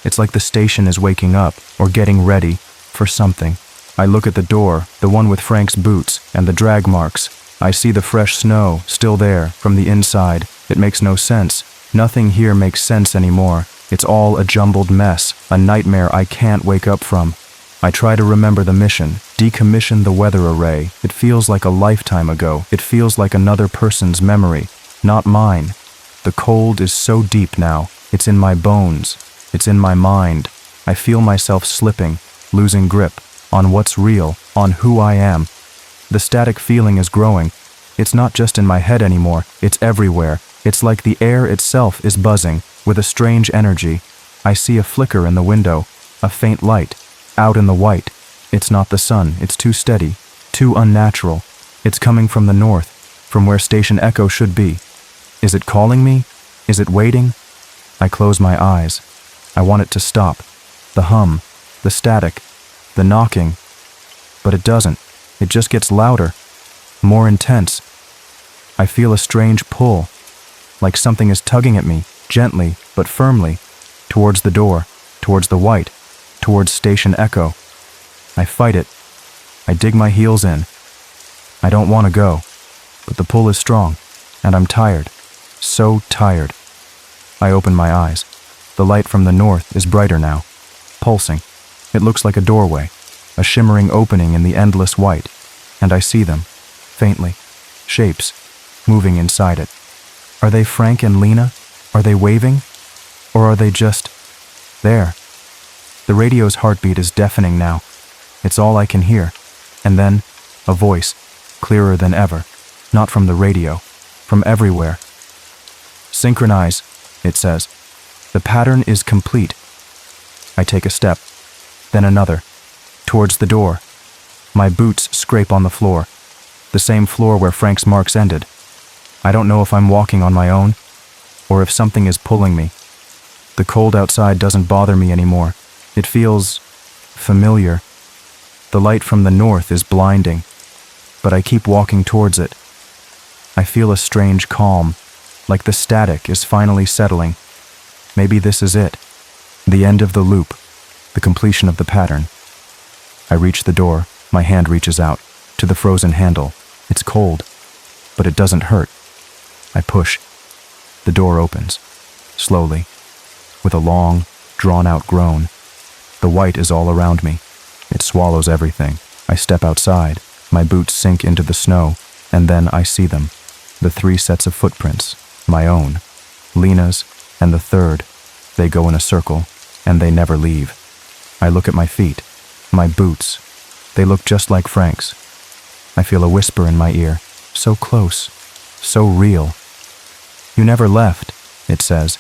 It's like the station is waking up, or getting ready, for something. I look at the door, the one with Frank's boots, and the drag marks. I see the fresh snow, still there, from the inside. It makes no sense. Nothing here makes sense anymore. It's all a jumbled mess, a nightmare I can't wake up from. I try to remember the mission, decommission the weather array. It feels like a lifetime ago. It feels like another person's memory, not mine. The cold is so deep now. It's in my bones. It's in my mind. I feel myself slipping, losing grip on what's real, on who I am. The static feeling is growing. It's not just in my head anymore. It's everywhere. It's like the air itself is buzzing with a strange energy. I see a flicker in the window, a faint light, out in the white. It's not the sun. It's too steady, too unnatural. It's coming from the north, from where Station Echo should be. Is it calling me? Is it waiting? I close my eyes. I want it to stop. The hum, the static, the knocking. But it doesn't. It just gets louder, more intense. I feel a strange pull, like something is tugging at me, gently but firmly, towards the door, towards the white, towards Station Echo. I fight it. I dig my heels in. I don't want to go, but the pull is strong, and I'm tired, so tired. I open my eyes. The light from the north is brighter now, pulsing. It looks like a doorway, a shimmering opening in the endless white, and I see them, faintly, shapes, moving inside it. Are they Frank and Lena? Are they waving? Or are they just there? The radio's heartbeat is deafening now. It's all I can hear. And then, a voice, clearer than ever. Not from the radio, from everywhere. Synchronize, it says. The pattern is complete. I take a step, then another, towards the door. My boots scrape on the floor, the same floor where Frank's marks ended. I don't know if I'm walking on my own, or if something is pulling me. The cold outside doesn't bother me anymore. It feels familiar. The light from the north is blinding, but I keep walking towards it. I feel a strange calm, like the static is finally settling. Maybe this is it. The end of the loop, the completion of the pattern. I reach the door, my hand reaches out, to the frozen handle. It's cold, but it doesn't hurt. I push. The door opens, slowly, with a long, drawn-out groan. The white is all around me. It swallows everything. I step outside, my boots sink into the snow, and then I see them. The 3 sets of footprints, my own, Lena's, and the third. They go in a circle, and they never leave. I look at my feet, my boots. They look just like Frank's. I feel a whisper in my ear, so close, so real. You never left, it says.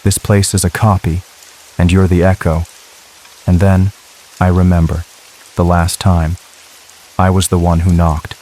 This place is a copy, and you're the echo. And then, I remember, the last time, I was the one who knocked.